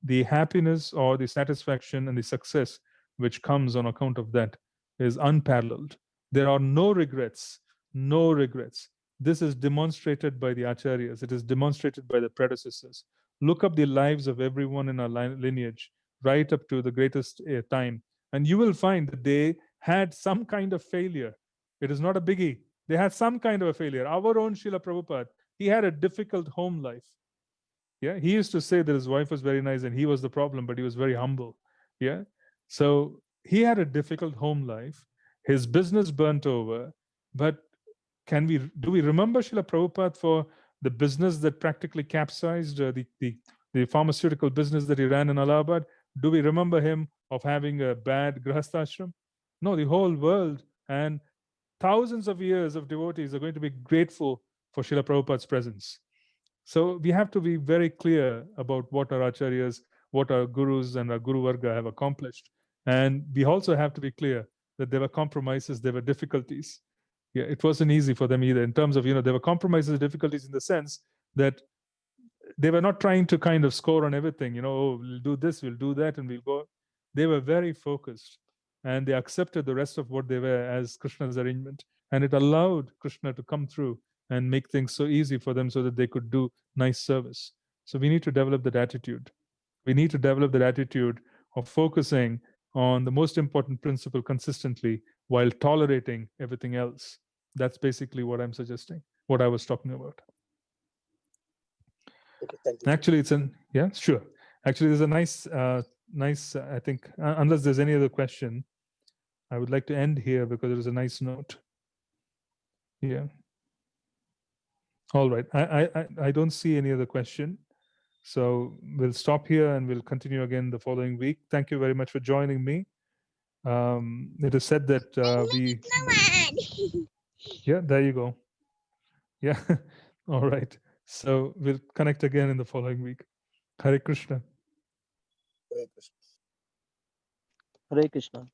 the happiness or the satisfaction and the success which comes on account of that is unparalleled. There are no regrets, no regrets. This is demonstrated by the acharyas. It is demonstrated by the predecessors. Look up the lives of everyone in our lineage, right up to the greatest time, and you will find that they had some kind of failure. It is not a biggie. They had some kind of a failure. Our own Srila Prabhupada, he had a difficult home life. Yeah, he used to say that his wife was very nice and he was the problem, but he was very humble. Yeah, so he had a difficult home life. His business burnt over, but do we remember Srila Prabhupada for the business that practically capsized, the pharmaceutical business that he ran in Allahabad? Do we remember him of having a bad grahasthashram? No, the whole world and thousands of years of devotees are going to be grateful for Srila Prabhupada's presence. So we have to be very clear about what our acharyas, what our gurus and our guru varga have accomplished. And we also have to be clear that there were compromises, there were difficulties. Yeah, it wasn't easy for them either in terms of, there were compromises, difficulties in the sense that they were not trying to kind of score on everything, oh, we'll do this, we'll do that, and we'll go. They were very focused and they accepted the rest of what they were as Krishna's arrangement. And it allowed Krishna to come through and make things so easy for them so that they could do nice service. So we need to develop that attitude. We need to develop that attitude of focusing on the most important principle consistently while tolerating everything else. That's basically what I'm suggesting, what I was talking about. Okay, thank you. Actually, yeah, sure. Actually, there's a nice, I think, unless there's any other question, I would like to end here because it is a nice note. Yeah. All right. I don't see any other question. So we'll stop here and we'll continue again the following week. Thank you very much for joining me. It is said that yeah, there you go. Yeah. All right. So we'll connect again in the following week. Hare Krishna. Hare Krishna. Hare Krishna.